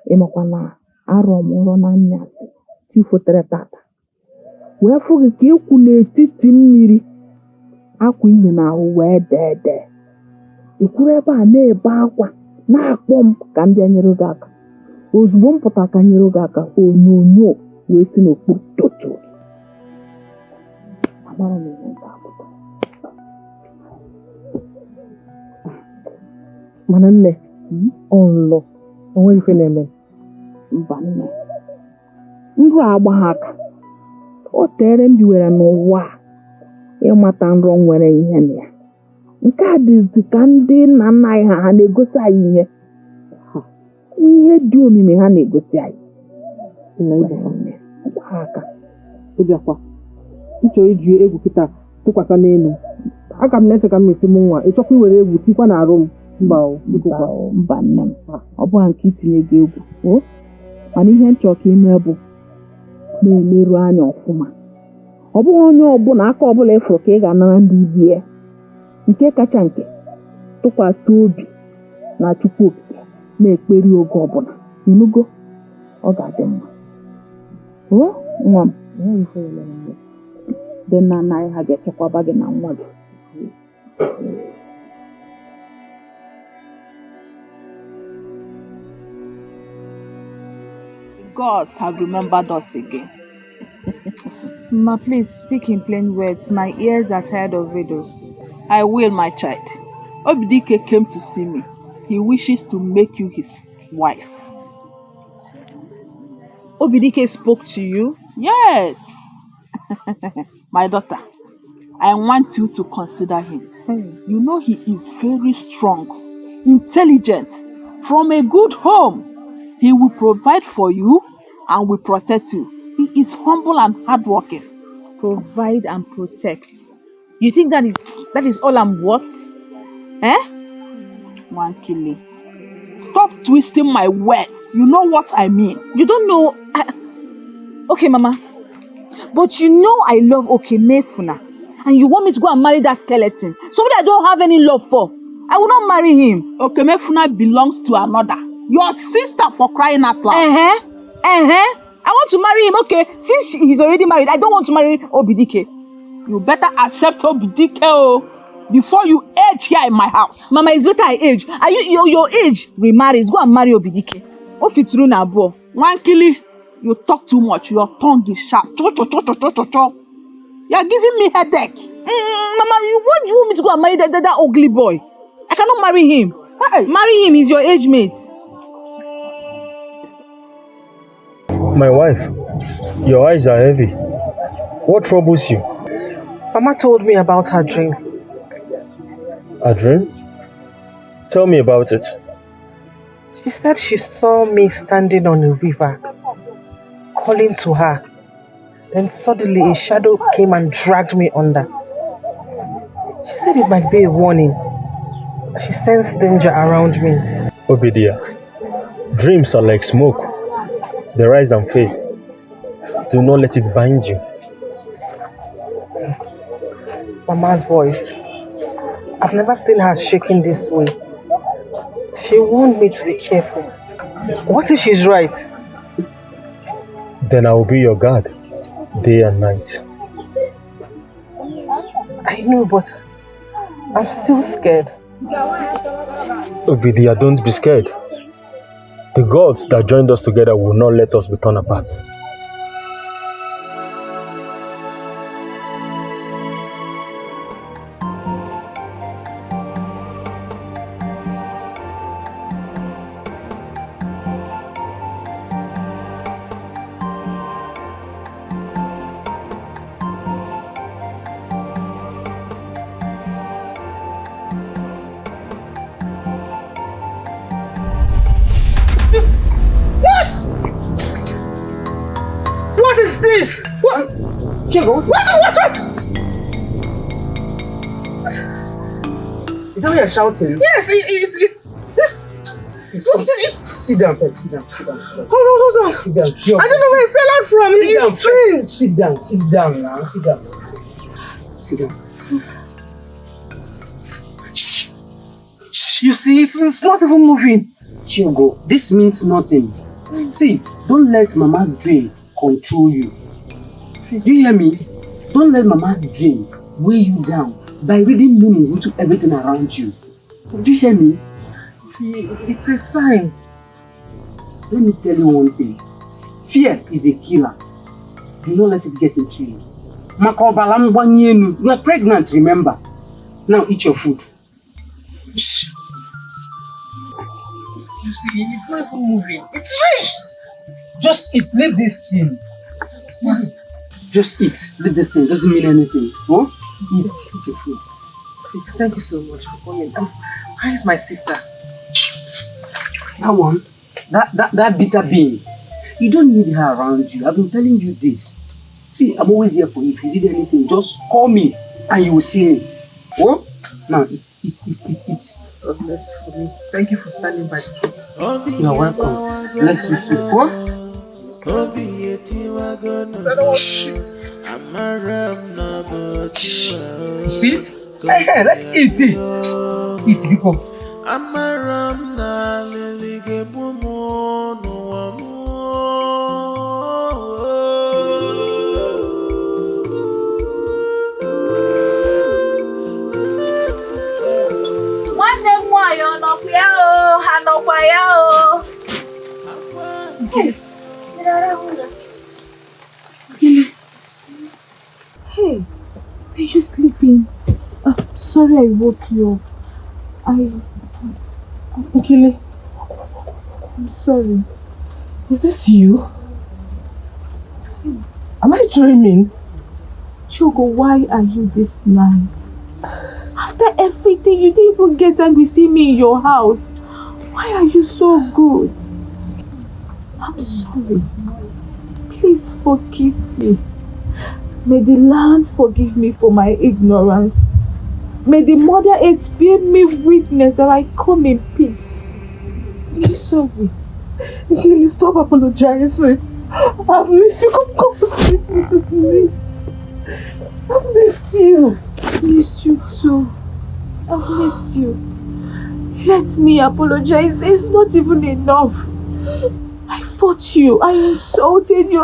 Ịmakwa na arọ m ụrọ na nnyasị chifotere tata wee fụ gị ka ịkwụ n'etiti mmiri akwa inye n'ahụ wee dee ikwuru ebe a na-ebe akwa na-akpọ m ka m bịa nyere gị aka ozugbo m pụta ka nyere gị aka onyonyo wee si n'okpuru totu amara m ihe nke apụta mana nne ọnlọ onwe ife na-eme mba nne ndụ agbagha aka o tere m biwere n'ụwa ịmata nrọ nwere ihe na ya nke a dịzi ka ndị nna nna anyị ha na-egosi anyị ihe dị omimi ha na-egosi anyị aka ịbịakwa ịchọ iji egwu kịta tụkwasị n'elu aka m na-eche ka m mesi m nwa ịchọkwa iwere egwu tikwa na arụ m mba nne m ọ bụghị nke itinye gị egwu mana ihe nchọ ka ime bụ na-emerụ anya ọfụma ọ bụghị onye ọbụla aka ọbụla ịfụrụ ka ị ga-anara ndị ibi ya nke kacha nke tụkwasị obi na Chukwu okike na-ekperi oge ọbụla inugo ọ ga-adị mma nwa m dị nna nna anyị ha ga-echekwaba gị na nwa gị gods have remembered us again. Ma, please speak in plain words. My ears are tired of riddles. I will, my child. Obidike came to see me. He wishes to make you his wife. Obidike spoke to you? Yes. My daughter, I want you to consider him. You know he is very strong, intelligent, from a good home. He will provide for you and will protect you. He is humble and hardworking. Provide and protect. You think that is all I'm worth? Wankili, stop twisting my words. You know what I mean. You don't know. Okay, Mama. But you know I love Okamea, and you want me to go and marry that skeleton, somebody I don't have any love for. I will not marry him. Okamea belongs to another. Your sister, for crying out loud. I want to marry him. Okay, since he's already married, I don't want to marry Obidike. You better accept Obidike before you age here in my house. Mama, it's better I age. Are you your age? Remarry. Go and marry Obidike. If it's true now, boy. Wankili, you talk too much. Your tongue is sharp. You're giving me headache. Mama, why do you want me to go and marry that ugly boy? I cannot marry him. Hey. Marry him. He's your age mate. My wife, your eyes are heavy. What troubles you? Mama told me about her dream. A dream? Tell me about it. She said she saw me standing on a river, calling to her. Then suddenly a shadow came and dragged me under. She said it might be a warning. She sensed danger around me. Obidia, dreams are like smoke. They rise and fade. Do not let it bind you. Mama's voice. I've never seen her shaking this way. She warned me to be careful. What if she's right? Then I will be your guard, day and night. I know, but I'm still scared. Obidia, don't be scared. The gods that joined us together will not let us be torn apart. What? Is that why you're shouting? Yes, it's this. Sit down first. Sit down. Hold on. Sit down. I don't know where it fell out from. It's strange. Sit down now. Sit down. Shh. You see, it's not even moving. Chigo, this means nothing. See, Don't let Mama's dream control you. Do you hear me? Don't let Mama's dream weigh you down by reading meanings into everything around you. Do you hear me? It's a sign. Let me tell you one thing. Fear is a killer. Do not let it get into you. You are pregnant, remember? Now eat your food. Shh. You see, it's not even moving. It's rich. Just eat. Leave this thing. Just eat. Leave this thing. Doesn't mean anything. Huh? Eat your food. Thank you so much for coming. How is my sister? That one, that bitter bean. You don't need her around you. I've been telling you this. See, I'm always here for you. If you need anything, just call me and you will see me. Huh? Now eat. God bless for me. Thank you for standing by the truth. You're welcome. Bless you too. Huh? See? Hey, let's eat it. Eat, people. Hey, are you sleeping? Sorry I woke you up. Nkele, I'm sorry. is this you? Am I dreaming? Chogo, why are you this nice? After everything, you didn't even get angry seeing me in your house. Why are you so good? I'm sorry. Please forgive me. May the land forgive me for my ignorance. May the Mother Earth bear me witness that I come in peace. I'm sorry. Nkele, stop apologizing. I've missed you. Come sleep with me. I've missed you. I've missed you too. I've missed you. Let me apologize. It's not even enough. I fought you. I insulted you.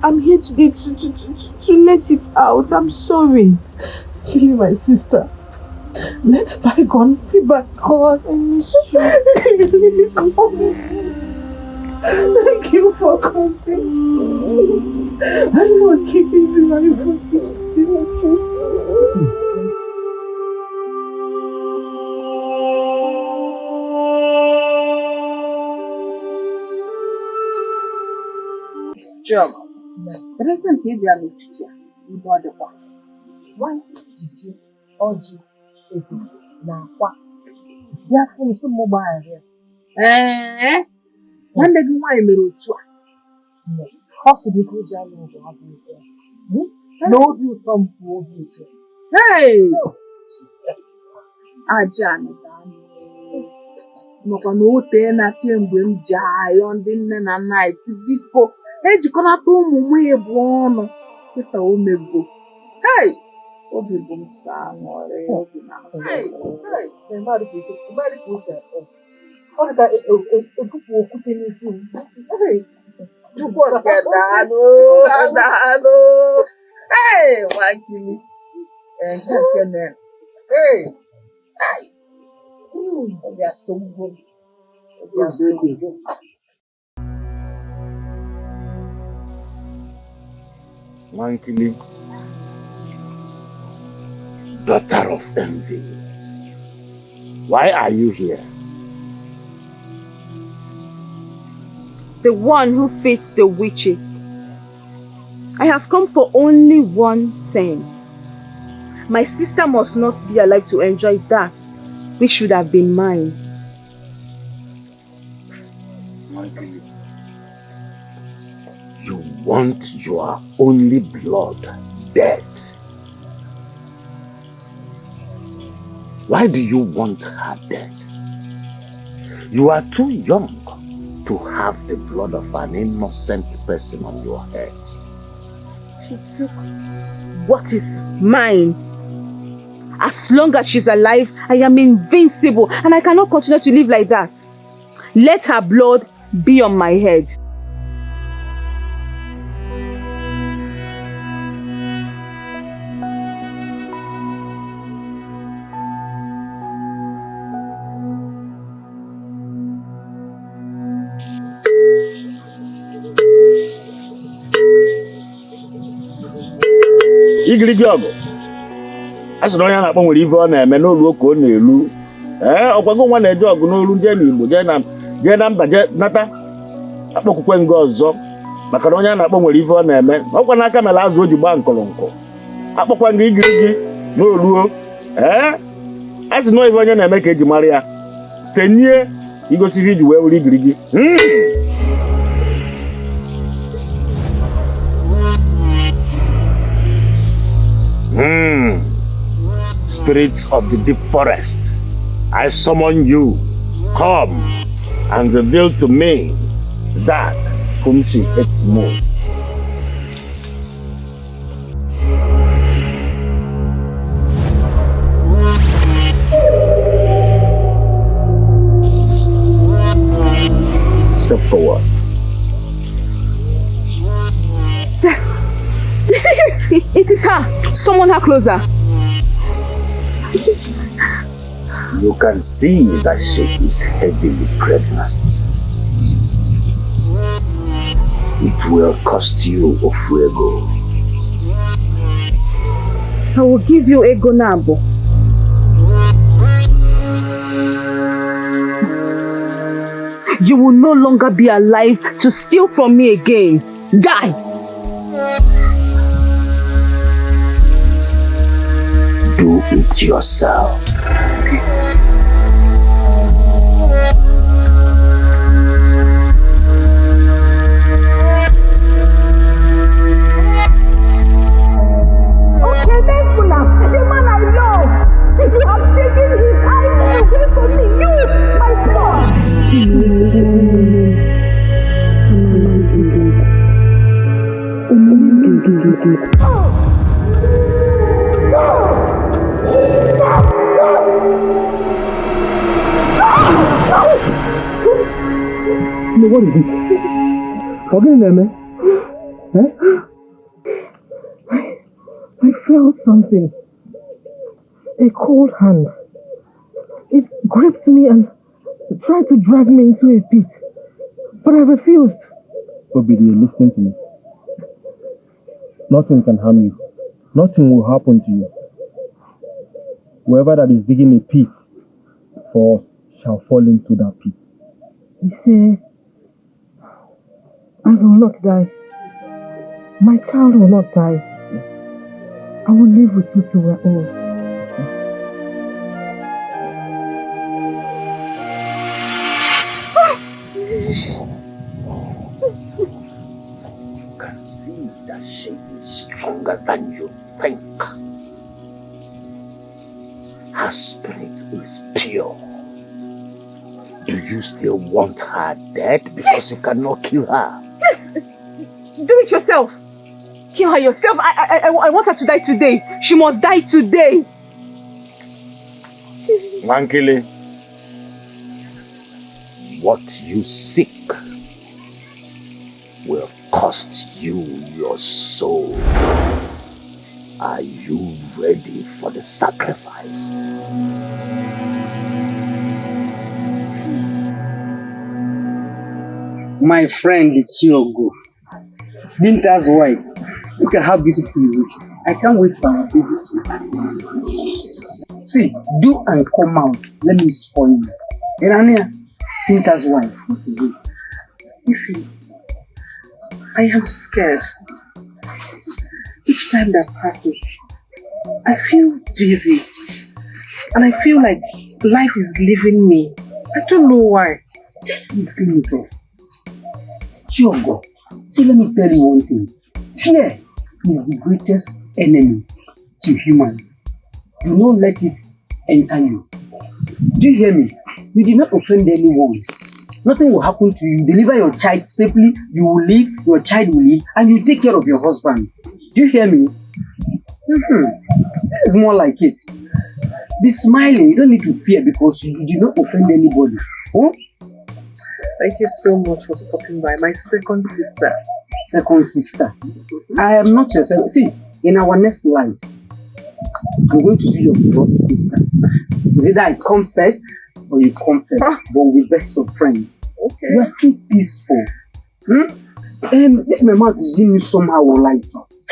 I'm here today to let it out. I'm sorry. Kill my sister. Let bygone be bygone. I miss you. Come. Thank you for coming. I forgive you. I forgive you. Chioma, the reason you are not teacher, you know the one. Why did you urge it now? You have some mobile here. When they do I mirror to possibly good job to have you. No, you come for you. Hey! Ajani. Maka na ote na kemgbe m ji ayọ ndị nne na nna eti biko ejikọnata ụmụ nwunye bụ ọnụ kịta omego. Hey! Obi bụ m saa ṅụrị obi na Chukwu nke daalụ. Hey! Nwakili. Nke mere. Hey! Obi asọmpi. Nwakili, daughter of envy, why are you here? The one who feeds the witches. I have come for only one thing. My sister must not be alive to enjoy that which should have been mine. Nwakili, you want your only blood dead. Why do you want her dead? You are too young to have the blood of an innocent person on your head. She took what is mine. As long as she's alive, I am invincible and I cannot continue to live like that. Let her blood be on my head. Igirigi ọgụ asị na onye na-akpọ nwere ife ọ na-eme n'olu ka ọ na-elu ọkwago nwa na-eje ọgụ n'olu jee n'Igbo jee na mba jee nata akpọkwukwe nga ọzọ maka na onye a na-akpọ nwere ife ọ na-eme ọkwa n'aka mere azụ o ji gbaa nkọrọnkọ akpọkwa nga igirigi n'oluo asị na ife onye na-eme ka eji mara ya senye igosiri iji wee were igirigi Spirits of the deep forest, I summon you. Come and reveal to me that whom she hates most. Step forward. Yes. Yes. It is her. Summon her closer. You can see that she is heavily pregnant. It will cost you Ofuego. I will give you Ego Nabo. You will no longer be alive to steal from me again. Die! Do it yourself. What is it? Forget it, man. I felt something. A cold hand. It gripped me and tried to drag me into a pit. But I refused. Obidi, listen to me. Nothing can harm you. Nothing will happen to you. Whoever that is digging a pit for us shall fall into that pit. You say, I will not die. My child will not die. I will live with you till we're old. You can see that she is stronger than you think. Her spirit is pure. Do you still want her dead because you cannot kill her? Yes! Do it yourself. Kill her yourself. I want her to die today. She must die today. Wankele, what you seek will cost you your soul. Are you ready for the sacrifice? My friend, it's Ugwu, Binta's wife. Look at how beautiful you look. I can't wait for our baby to. See, do and come out. Let me spoil you. Irania, Binta's wife. What is it? Ify, I am scared. Each time that passes, I feel dizzy. And I feel like life is leaving me. I don't know why. Please clean it off. Ugwu, see, let me tell you one thing. Fear is the greatest enemy to humans. Do not let it enter you. Do you hear me? You did not offend anyone. Nothing will happen to you. Deliver your child safely. You will live, your child will live, and you take care of your husband. Do you hear me? This is more like it. Be smiling. You don't need to fear because you did not offend anybody. Oh? Thank you so much for stopping by. My second sister. Second sister. I am not your second. See, in our next life, I'm going to be your blood sister. Is it that I come first or you come first? But we're best of friends. Okay. You are too peaceful. This my mouth is using me somehow like,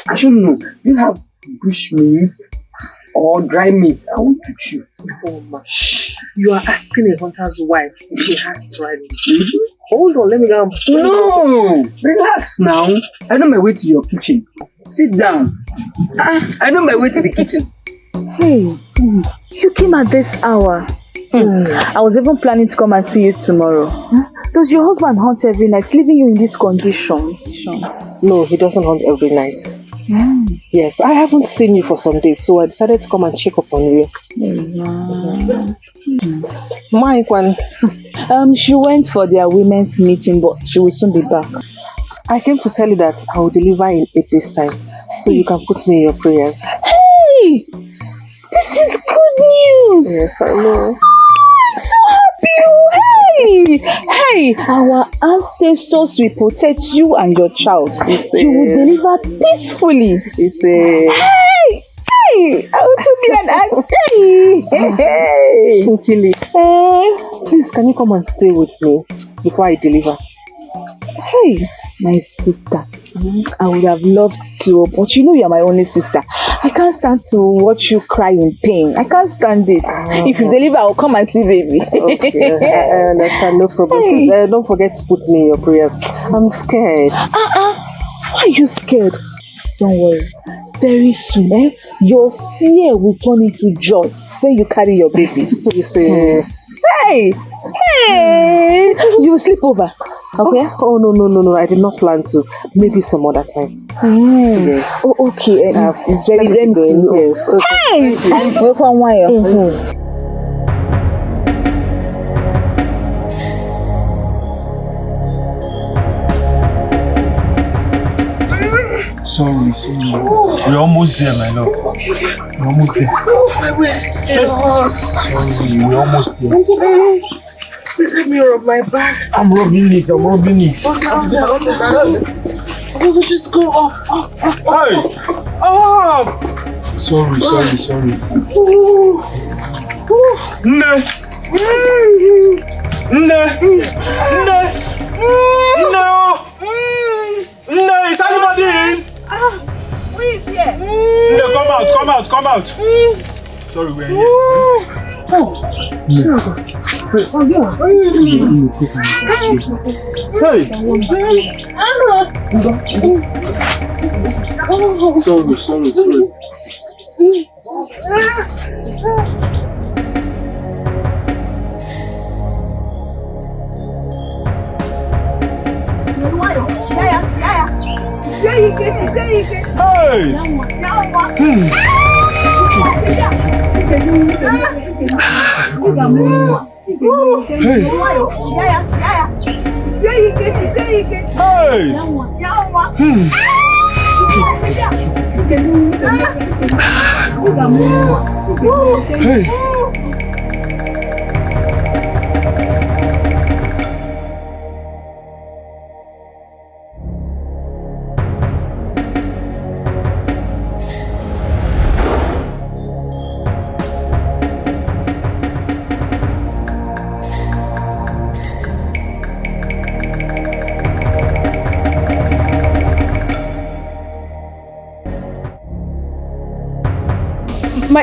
I don't know. You have bush meat or dry meat. I want to chew. You are asking a hunter's wife if she has dry meat. Hold on, let me go. No! Relax now. I know my way to your kitchen. Sit down. I know my way to the kitchen. Hey, you came at this hour. I was even planning to come and see you tomorrow. Does your husband hunt every night, leaving you in this condition? No, he doesn't hunt every night. Yes, I haven't seen you for some days, so I decided to come and check up on you. Mike, when she went for their women's meeting, but she will soon be back. I came to tell you that I will deliver in 8 days' time, so you can put me in your prayers. Hey! This is good news! Yes, I know. I'm so happy! Hey! Our ancestors will protect you and your child. You will deliver peacefully. Hey! Hey! I also be an auntie! Hey! Kinkili, please, can you come and stay with me before I deliver? Hey, my sister. I would have loved to, but you know you are my only sister. I can't stand to watch you cry in pain. I can't stand it. If you deliver, I'll come and see baby. Okay, I understand, no problem. Hey. Please, don't forget to put me in your prayers. I'm scared. Why are you scared? Don't worry. Very soon, your fear will turn into joy when you carry your baby. You say, hey! Hey! You will sleep over. Okay? Oh, no. I did not plan to. Maybe some other time. Yes. Oh, okay. It's very empty. Yes. Okay. Hey! Welcome, Nwoye. Sorry. We're almost there, my love. We're almost there. My waist hurts. Sorry, we're almost there. Please help me rub my back. I'm rubbing it. Oh, just go up. Hey! Up! Sorry. No, is anybody in? Who is here? No, come out. Sorry, we're here. Sorry.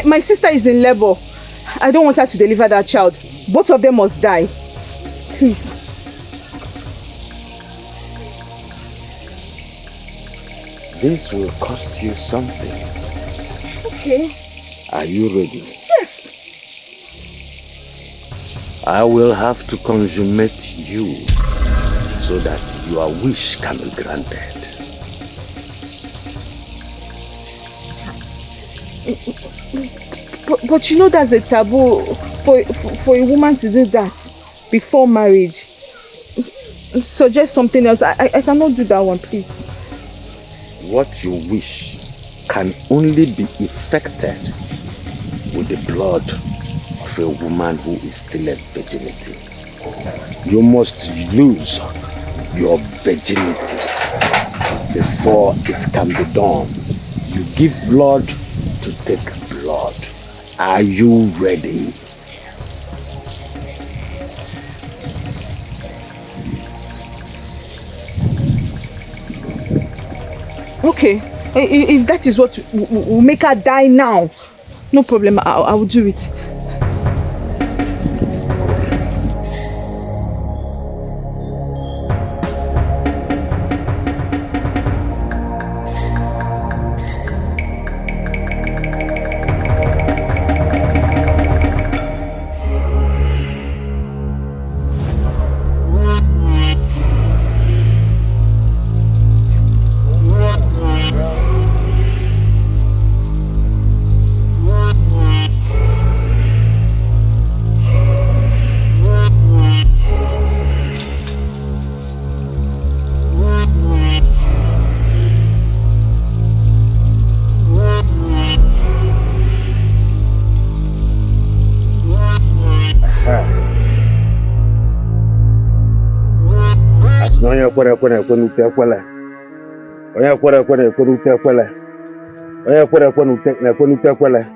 My sister is in labor. I don't want her to deliver that child. Both of them must die. Please. This will cost you something. Okay. Are you ready? Yes. I will have to consummate you so that your wish can be granted. But you know that's a taboo for a woman to do that before marriage. Suggest something else. I cannot do that one, please. What you wish can only be effected with the blood of a woman who is still a virginity. You must lose your virginity before it can be done. You give blood to take blood. Are you ready? Okay, if that is what will make her die now, no problem, I will do it. Onye kwere ekwe n'ute ekwele. Onye kwere ekwe n'ute ekwele. Onye kwere ekwe n'ute ekwele.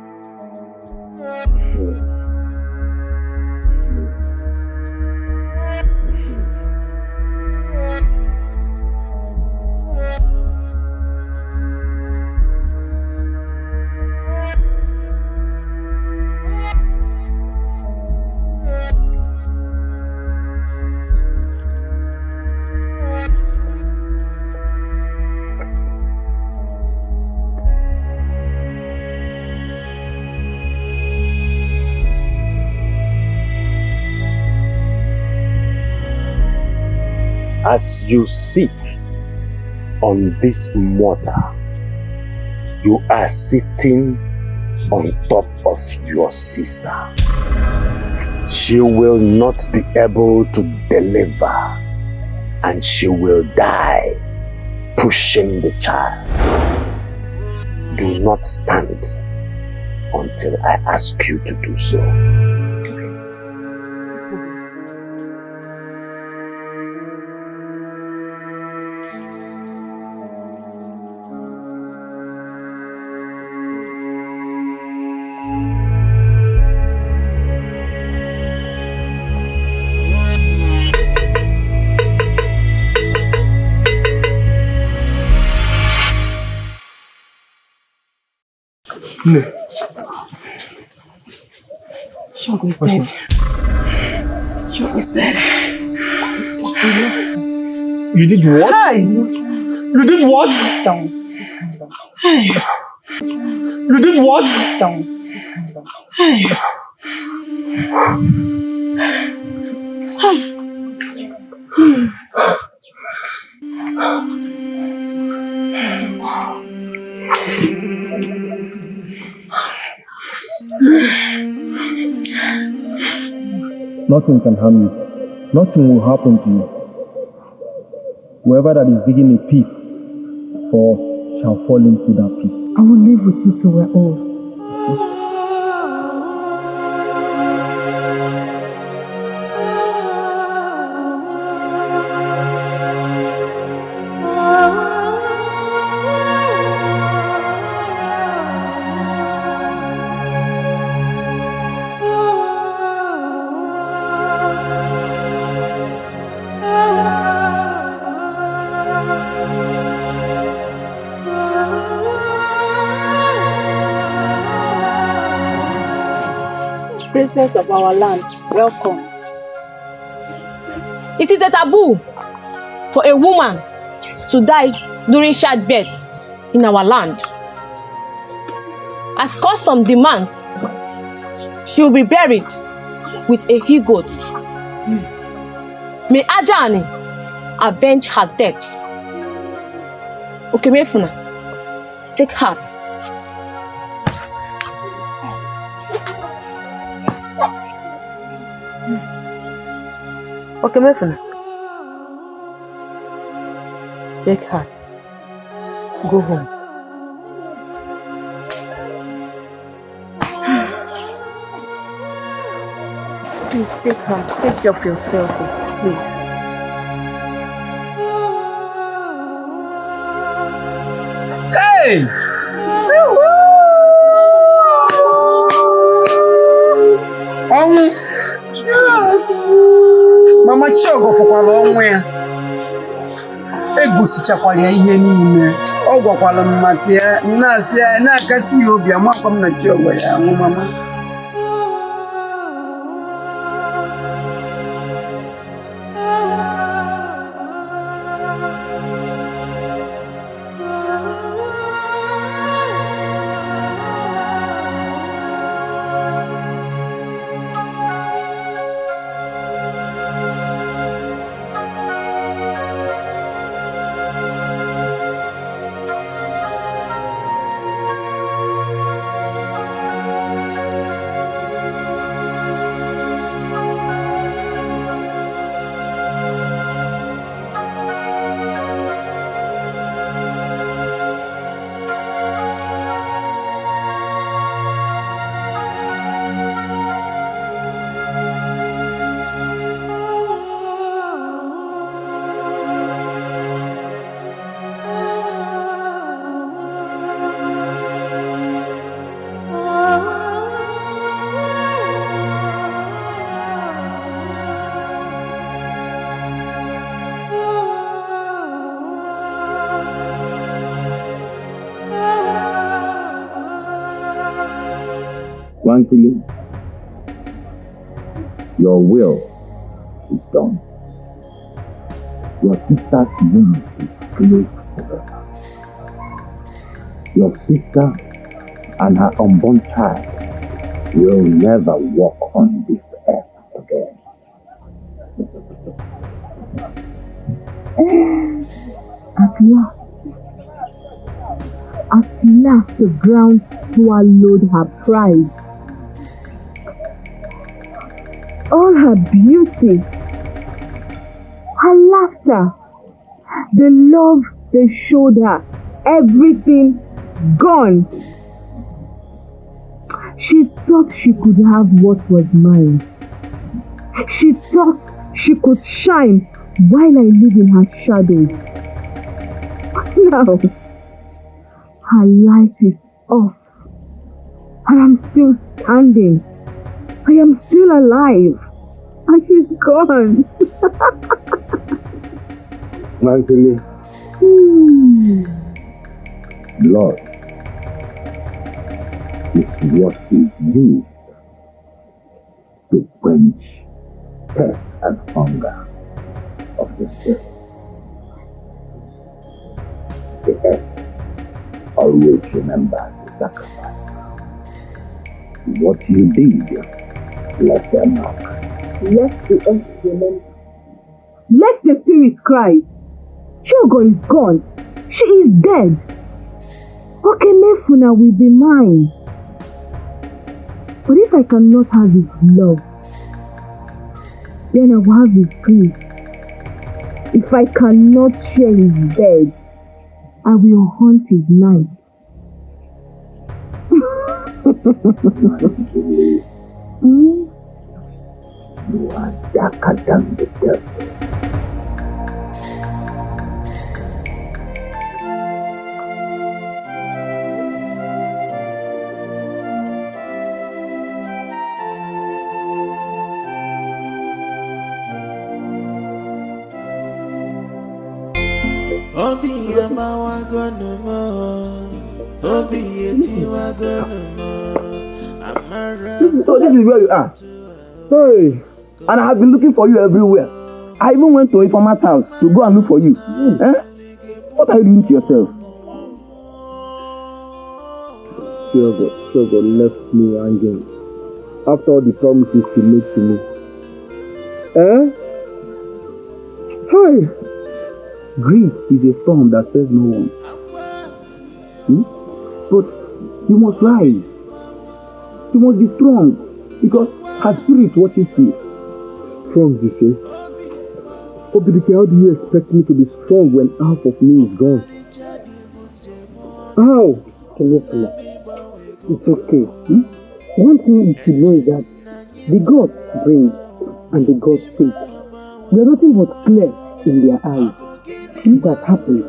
As you sit on this mortar, you are sitting on top of your sister. She will not be able to deliver, and she will die pushing the child. Do not stand until I ask you to do so. No. Shogo is dead. Shogo is dead. You did what? Hi. You did what? Down. Hi. You did what? Down. Hi. Nothing can harm you. Nothing will happen to you. Whoever that is digging a pit for us shall fall into that pit. I will live with you till we're old. Princess of our land, welcome. It is a taboo for a woman to die during childbirth in our land. As custom demands, she will be buried with a he-goat. May Ajani avenge her death. Okamea, take heart. Okamea, take her. Go home. Please take her. Take care of yourself. please. Hey! Mama Chogo fụkwara ọnwụ ya. Egosichakwara ya ihe niile. Ọ gwakwara m maka ya, na-akasi ya obi amakwa m na Chogo ya anwụ mama. Frankly, your will is done. Your sister's wound is closed forever. Your sister and her unborn child will never walk on this earth again. At last the ground swallowed her pride. All her beauty, her laughter, the love they showed her, everything gone. She thought she could have what was mine. She thought she could shine while I live in her shadow. But now, her light is off. I am still standing. I am still alive. And she's gone. Frankly, blood is what is used to quench thirst and hunger of the spirits. The earth always remembers the sacrifice. What you did left their mark. Let the earth remember. Let the spirits cry. Chogo is gone. She is dead. Okamea will be mine. But if I cannot have his love, then I will have his grief. If I cannot share his bed, I will haunt his nights. You are darker than the devil. Obi Yama Wagonoma, Obi Yeti Wagonoma, Amara. So this is where you are. Hey, and I have been looking for you everywhere. I even went to Informer's house to go and look for you. Eh? What are you doing to yourself? Chogo left me hanging after all the promises she made to me. Hey! Grief is a storm that says no one. But you must rise. You must be strong because her spirit watches you. Strong, you say? Obidike, how do you expect me to be strong when half of me is gone? How? It's okay. One thing you should know is that the gods bring and the gods take. They are nothing but clear in their eyes. Things that happen.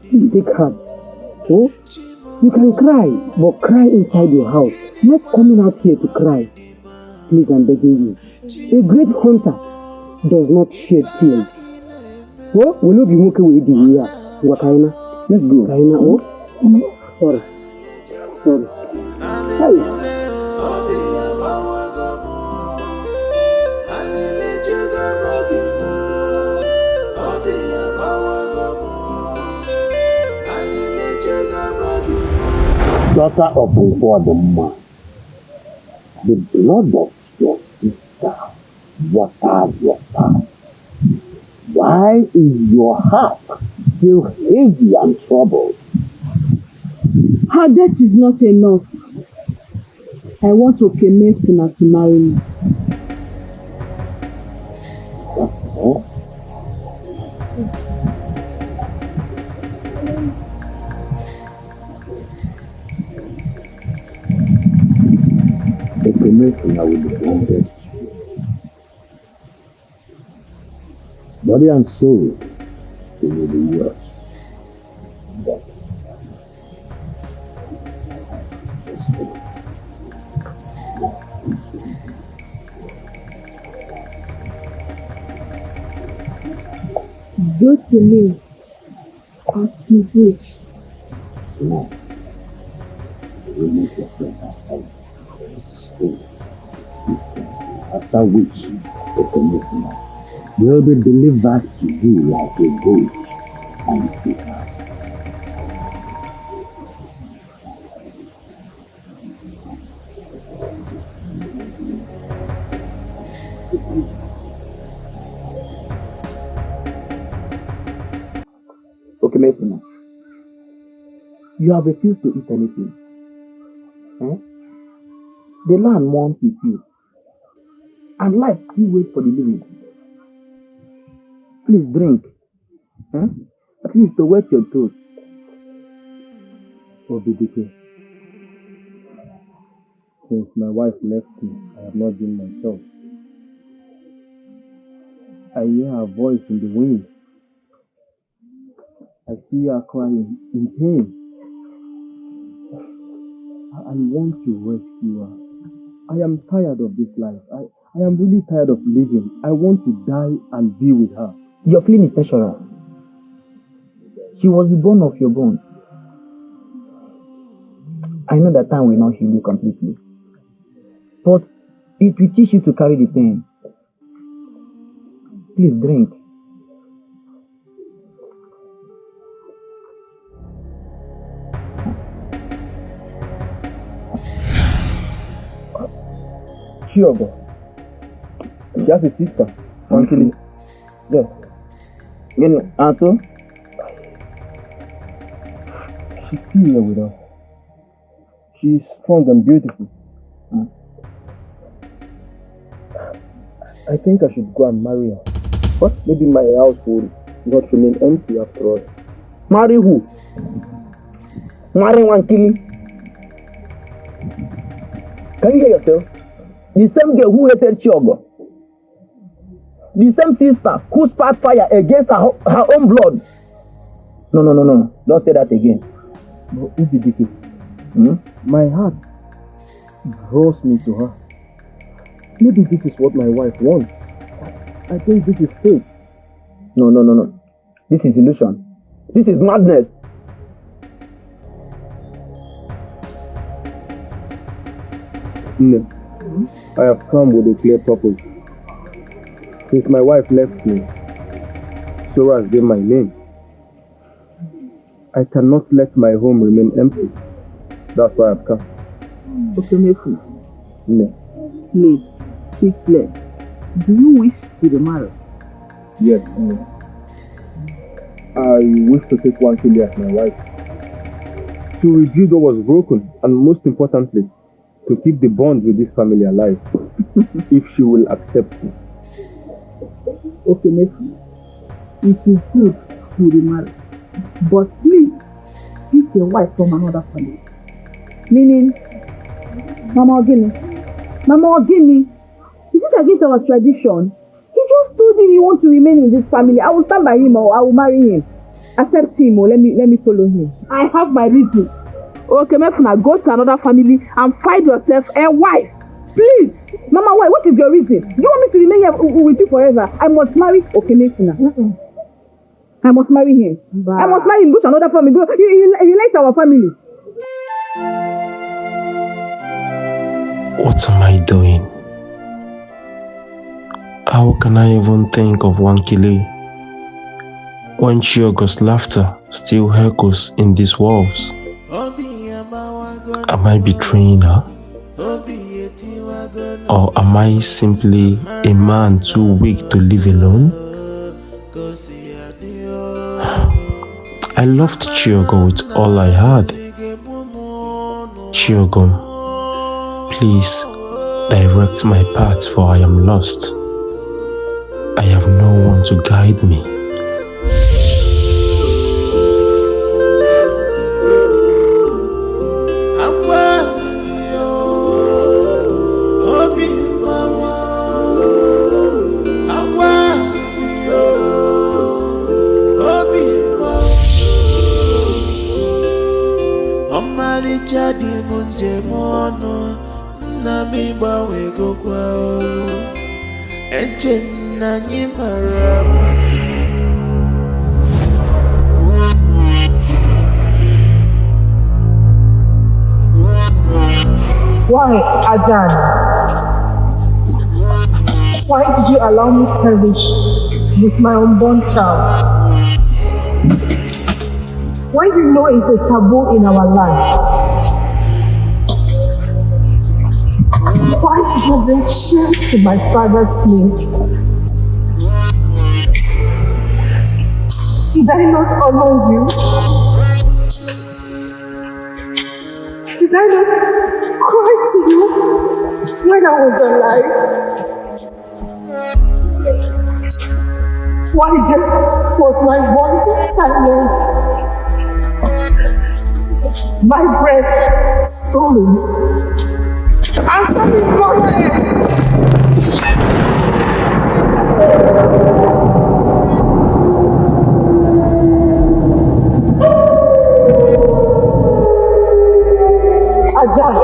Please take heart. Oh, you can cry, but cry inside your house, not coming out here to cry. Please, I'm begging you. A great hunter does not shed tears. Oh, will you be okay with the here? Wakaina, let's go. Kaina, oh, sorry. Hey. Daughter of Nwoye, the blood of your sister watered your parts. Why is your heart still heavy and troubled? Her death is not enough. I want Okamea to marry me. Okay. Okamea will be bonded. Body and soul, it will be yours. But Go to me as you wish. tonight, remove yourself out of the space. After which, Okamea will be delivered to you like a goat and take us. Okamea, you have refused to eat anything. Eh? The land mourns with you, and life still waits for the living. Please drink. Eh? At least to wet your throat. Obidike, since my wife left me, I have not been myself. I hear her voice in the wind. I see her crying in pain. I want to rescue her. I am tired of this life. I am really tired of living. I want to die and be with her. Your feeling is natural. She was the bone of your bones. I know that time will not heal you completely, but it will teach you to carry the pain. Please drink. Chidozie, she has a sister. Actually, yes. Then, Ato? She's still here with us. She's strong and beautiful. I think I should go and marry her. What? Maybe my house will not remain empty after all. Marry who? Marry Nwankili? Can you hear yourself? The same girl who hated Chidozie. The same sister who sparked fire against her own blood. No. Don't say that again. But Obidike, my heart draws me to her. Maybe this is what my wife wants. I think this is fate. No. This is illusion. This is madness. No. I have come with a clear purpose. Since my wife left me, Sora has been my name. I cannot let my home remain empty. That's why I've come. Okamea, No. please, speak clear. Do you wish to be married? Yes, no. I wish to take Nwankili as my wife. To rebuild what was broken, and most importantly, to keep the bond with this family alive, if she will accept me. Okamea, it is good to be married, but please pick a wife from another family. Meaning, Mama Ogini. Is it against our tradition? He just told you he wants to remain in this family. I will stand by him or I will marry him. Accept him or let me follow him. I have my reasons. Okay, Mefuna, go to another family and find yourself a wife. Please. Mama, why? What is your reason? Do you want me to remain here with you forever? I must marry Okamea. I must marry him. Bah. I must marry him. Go to another family. He likes our family. What am I doing? How can I even think of Wankele when Chiogo's laughter still echoes in these walls? Am I betraying her? Or am I simply a man too weak to live alone? I loved Chiogo with all I had. Chiogo, please direct my path, for I am lost. I have no one to guide me. Why, Ajan? Why did you allow me to perish with my unborn child? Why do you know it's a taboo in our land? Why did you bring shame to my father's name? Did I not honor you? Did I not cry to you when I was alive? Why was my voice silenced? My breath stolen? Answer me, Juliet! Ajan,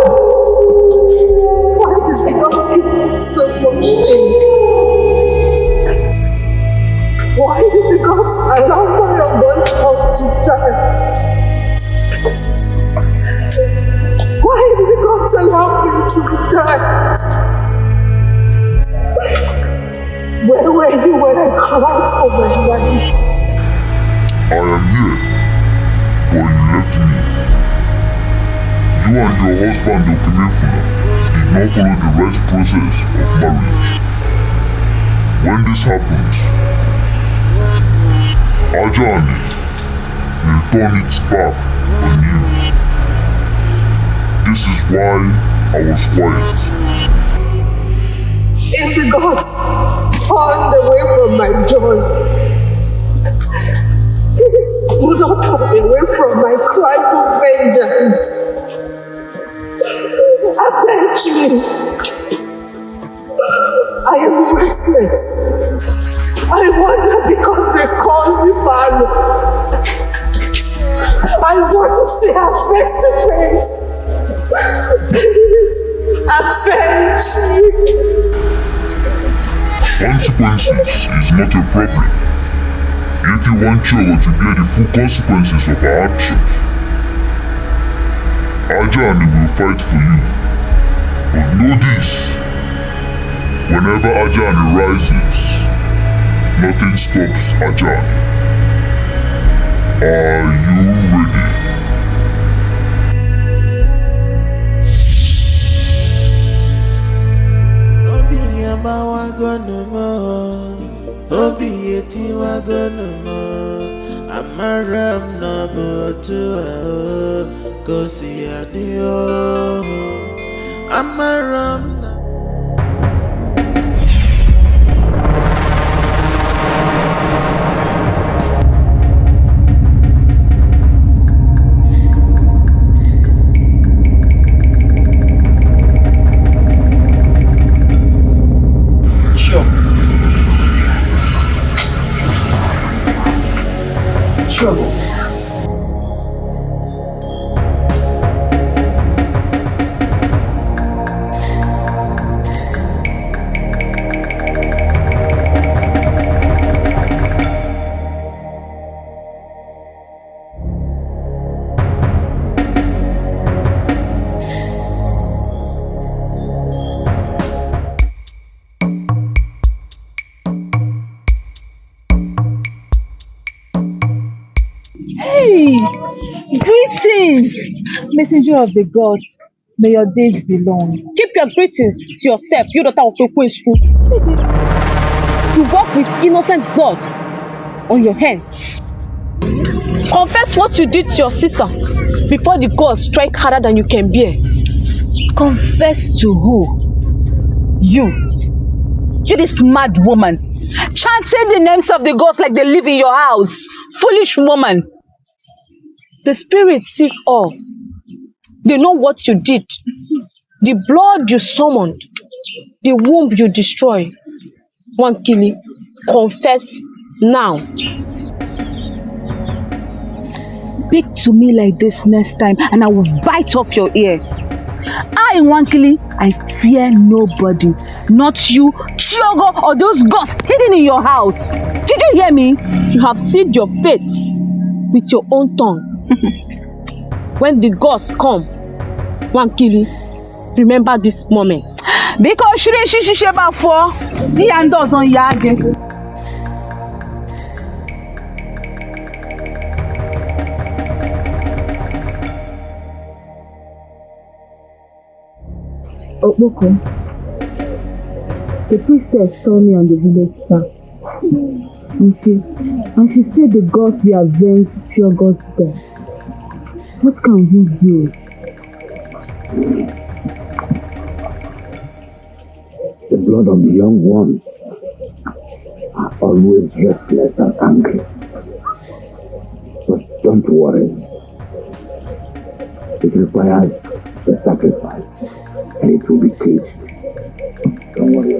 why did they not give me so much pain? Why did the gods allow my unborn child to die? Why did the gods allow me to die? Where were you when I cried for my life? I am here, but you left me. You and your husband, Okamea, did not follow the right process of marriage. When this happens, Ajani will turn its back on you. This is why I was quiet. If the gods turned away from my joy, please do not turn away from my cry for vengeance. Eventually, I am restless. I wonder because they call me father. I want to see her face to face. Please, avenge me. Consequences is not a problem. If you want Chidozie to bear the full consequences of her actions, Ajani will fight for you. But know this, whenever Ajani rises, nothing stops Ajani. Are you ready? Amaram na botu kosi adio Amaram na Hey, greetings, messenger of the gods. May your days be long. Keep your greetings to yourself, you daughter of Ugwu school. You walk with innocent blood on your hands. Confess what you did to your sister before the gods strike harder than you can bear. Confess to who? You this mad woman, chanting the names of the gods like they live in your house. Foolish woman. The spirit sees all. They know what you did. The blood you summoned. The womb you destroyed. Nwankili, confess now. Speak to me like this next time and I will bite off your ear. I, Nwankili, I fear nobody. Not you, Chiogo, or those gods hidden in your house. Did you hear me? You have sealed your fate with your own tongue. When the gods come, Nwankili, remember this moment. Because Shire Shishiba for the handles on Yage. Okpoko, the priestess saw me on the village path. And she said the gods will avenge Chiogo's death. What can we do? The blood of the young ones are always restless and angry. But don't worry. It requires the sacrifice, and it will be caged. Don't worry.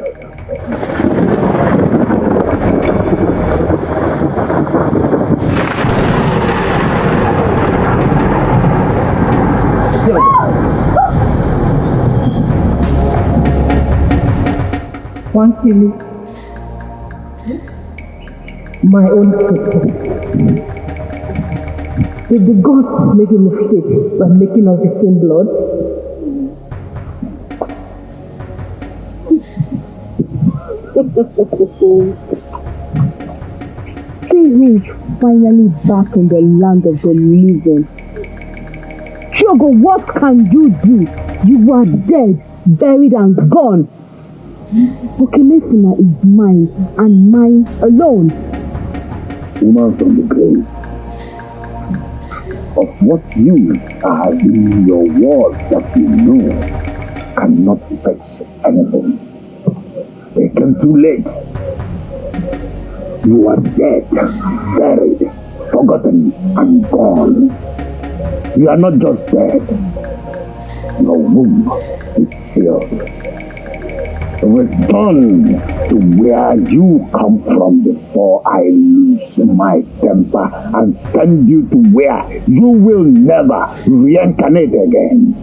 Nwankili, my own sister. Did the gods make a mistake by making us the same blood? See who is finally back in the land of the living. Chiogo, what can you do? You are dead, buried and gone. Okamea is mine and mine alone. Woman from the grave, of what you are in your world that you know cannot fetch anything. It came too late. You are dead, buried, forgotten, and gone. You are not just dead. Your womb is sealed. Return to where you come from before I lose my temper and send you to where you will never reincarnate again.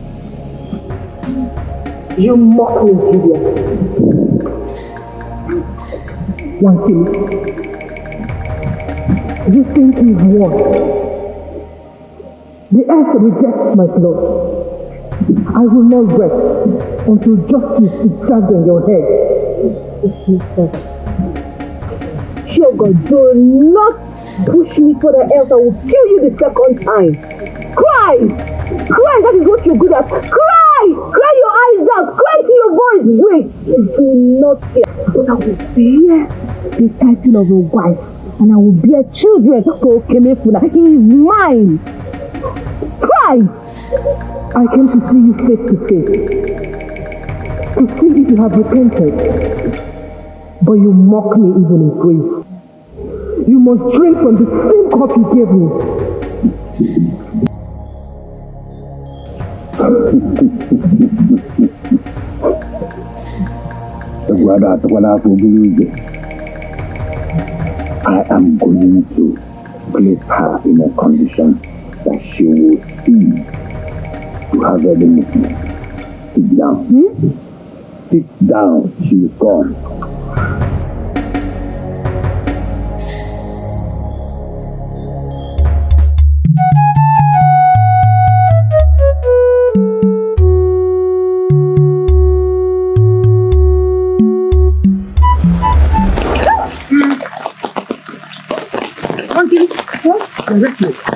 You mock me, Juliet. Nwankili, you think you've won. The earth rejects my blood. I will not rest until justice is served on your head. Chiogo, do not push me further, else I will kill you the second time. Cry! Cry, that is what you're good at. Cry! Cry your eyes out! Cry till your voice breaks! Do not fear, but I will bear the title of a wife, and I will bear children for Okamea. He is mine! Cry! I came to see you face to face, to see if you have repented. But you mock me even in grave. You must drink from the same cup you gave me. I am going to place her in a condition that she will cease to have any movement. Sit down. Sit down. She is gone. You're restless.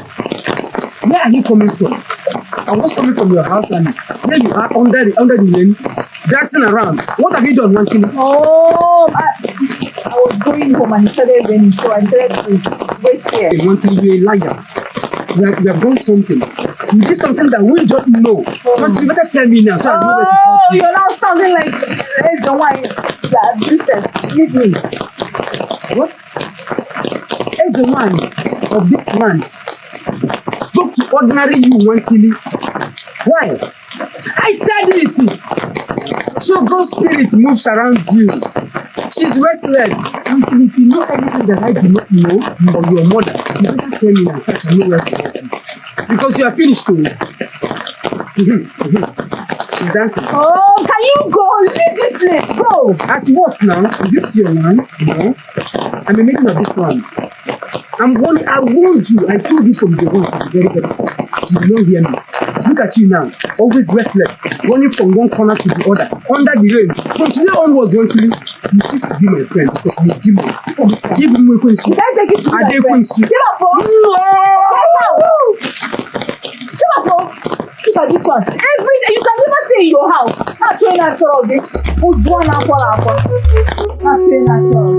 Where are you coming from? I was coming from your house and here you are under the lane, dancing around. What have you done, Wankili? Oh, I was going home and it started raining, so I started to wait here. Okay, Wankili, you're a liar. You have done something. You did something that we don't know. Wankili, better tell me now so I know where to help you. You're now sounding like there's the one that business. Leave me. What? As the man of this land spoke to ordinary you, Wankili. Why? I said it. So God's spirit moves around you. She's restless. Wankili, if you know anything that I do not know of your mother, you better tell me now so I can know where to help you. Because you are finished too. She's dancing. Oh, can you go? Leave this place. Go. As what now? Is this your man? No. I'm a making of this one. I warned you. I told you from the one to be very careful. You don't hear me. Look at you now. Always restless. Running from one corner to the other. Under the rain. From today onwards, Wankili, you cease to be my friend because you did me. Give me my question. Can't take it to my friend. Get up, Paul. Get up, Paul. Look at this one. Everything. You can never stay in your house. Not train at all. Put one apple. Not train at all.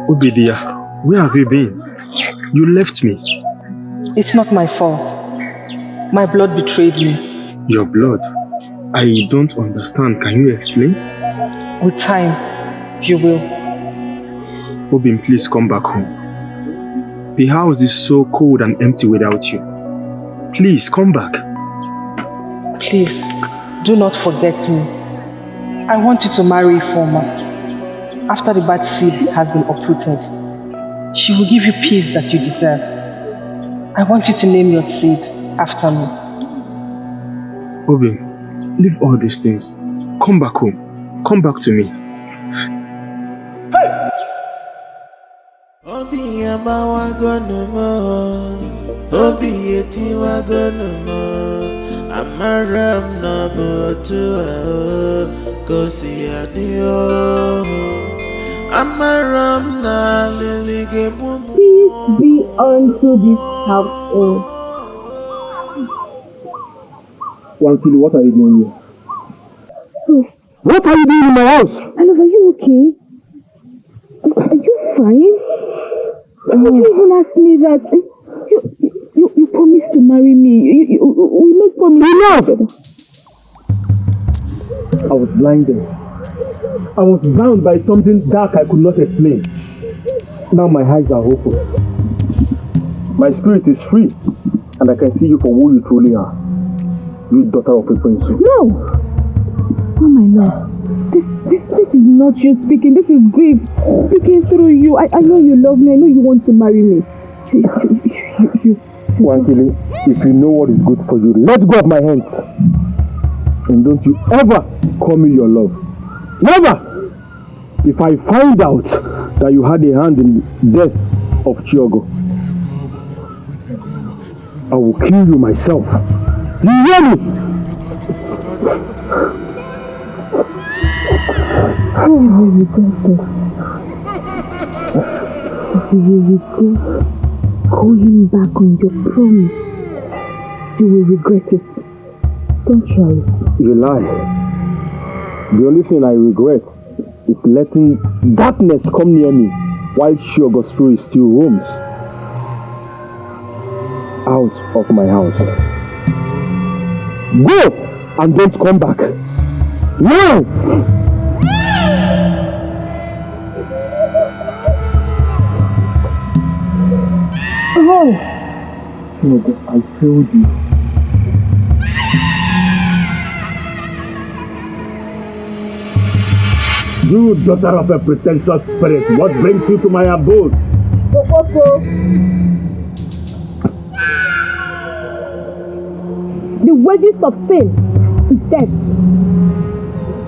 Obidia, where have you been? You left me. It's not my fault. My blood betrayed me. Your blood? I don't understand. Can you explain? With time, you will. Obin, please come back home. The house is so cold and empty without you. Please, come back. Please, do not forget me. I want you to marry Ifeoma. After the bad seed has been uprooted, she will give you peace that you deserve. I want you to name your seed after me. Obin, leave all these things. Come back home. Come back to me. Obi amawa gonomo, Obi eti wa gonomo, amaram na botua, kosi adio, amaram na lelige bumu. Peace be unto this household. Wankili, what are you doing here? What are you doing in my house? Hello, are you okay? Are you fine? Why did you even ask me that? You promised to marry me. We made promise. Enough! I was blinded. I was bound by something dark I could not explain. Now my eyes are open. My spirit is free, and I can see you for who you truly are. You daughter of a prince. No! Oh my Lord. This is not you speaking. This is grief speaking through you. I know you love me. I know you want to marry me. Wankili, if you know what is good for you, let go of my hands. And don't you ever call me your love. Never! If I find out that you had a hand in the death of Chiogo, I will kill you myself. You hear me? Oh, you will regret this. You will regret going back on your promise. You will regret it. Don't try it. You lie. The only thing I regret is letting darkness come near me while Chiogo's spirit still roams. Out of my house. Go and don't come back. Now! Oh! Chiogo, I failed you. You daughter of a pretentious spirit, what brings you to my abode? The wages of sin is death.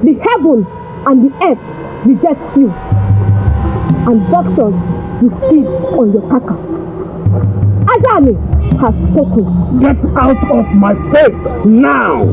The heaven and the earth reject you, and doctors will feed on your carcass. Ajani has spoken. Get out of my face now!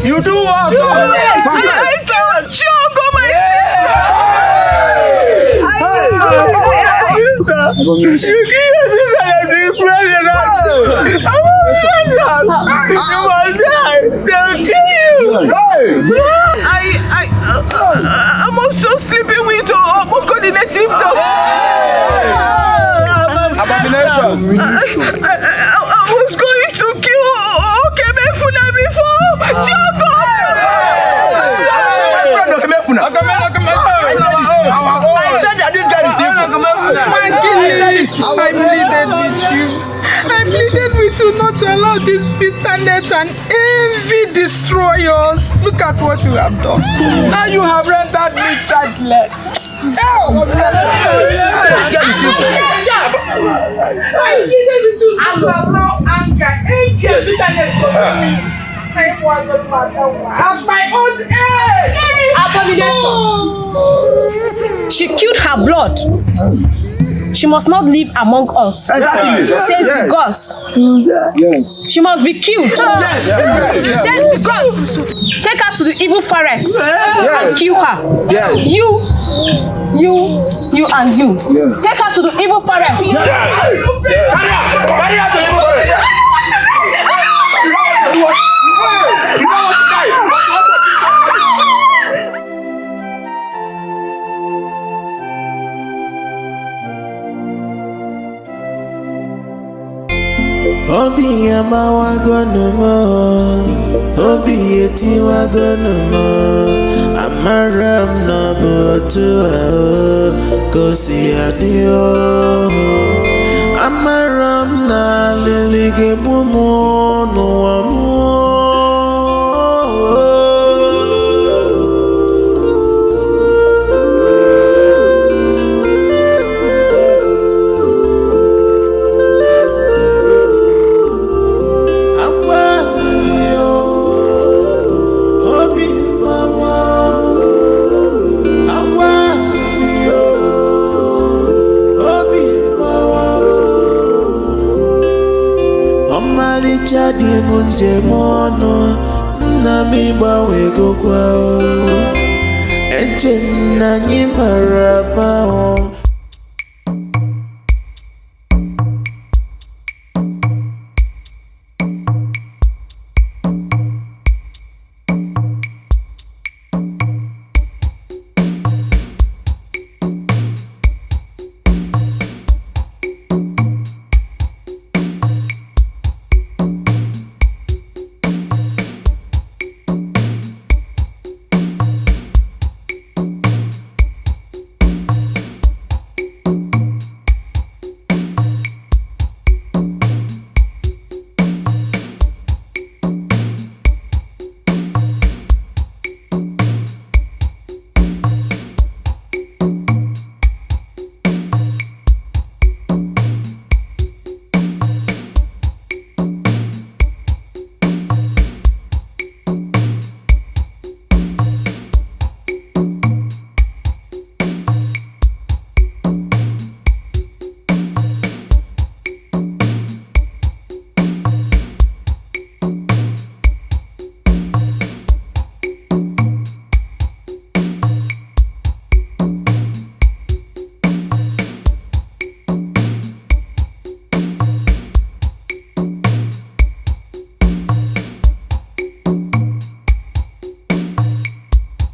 You do what? I killed Choco, my sister. You killed your sister and the president. I'm you must die. They'll kill you. I'm also sleeping with your coordinative dog. Abomination. I was going to kill Okamea before Choco. My friend Okamea. I said that this guy is evil. I pleaded with you. I pleaded with you not to allow this bitterness and envy destroy us. Look at what you have done. Now you have rendered me childless. I pleaded with you not to allow anger, envy, and bitterness to me. At my old age! Abomination! She killed her blood. She must not live among us. Exactly. Says the gods. Yes. She must be killed. Yes. Says the gods. Take her to the evil forest and kill her. Yes. You and you. Yes. Take her to the evil forest. Yes. Carry her to the evil forest. Obi amawagonumo, Obi etiwagonumo, Amaram na botua, kosi adio, Amaram na lelige bumo no amu. Jadi munje mono na mi bawe go kwa eche na nyimara ba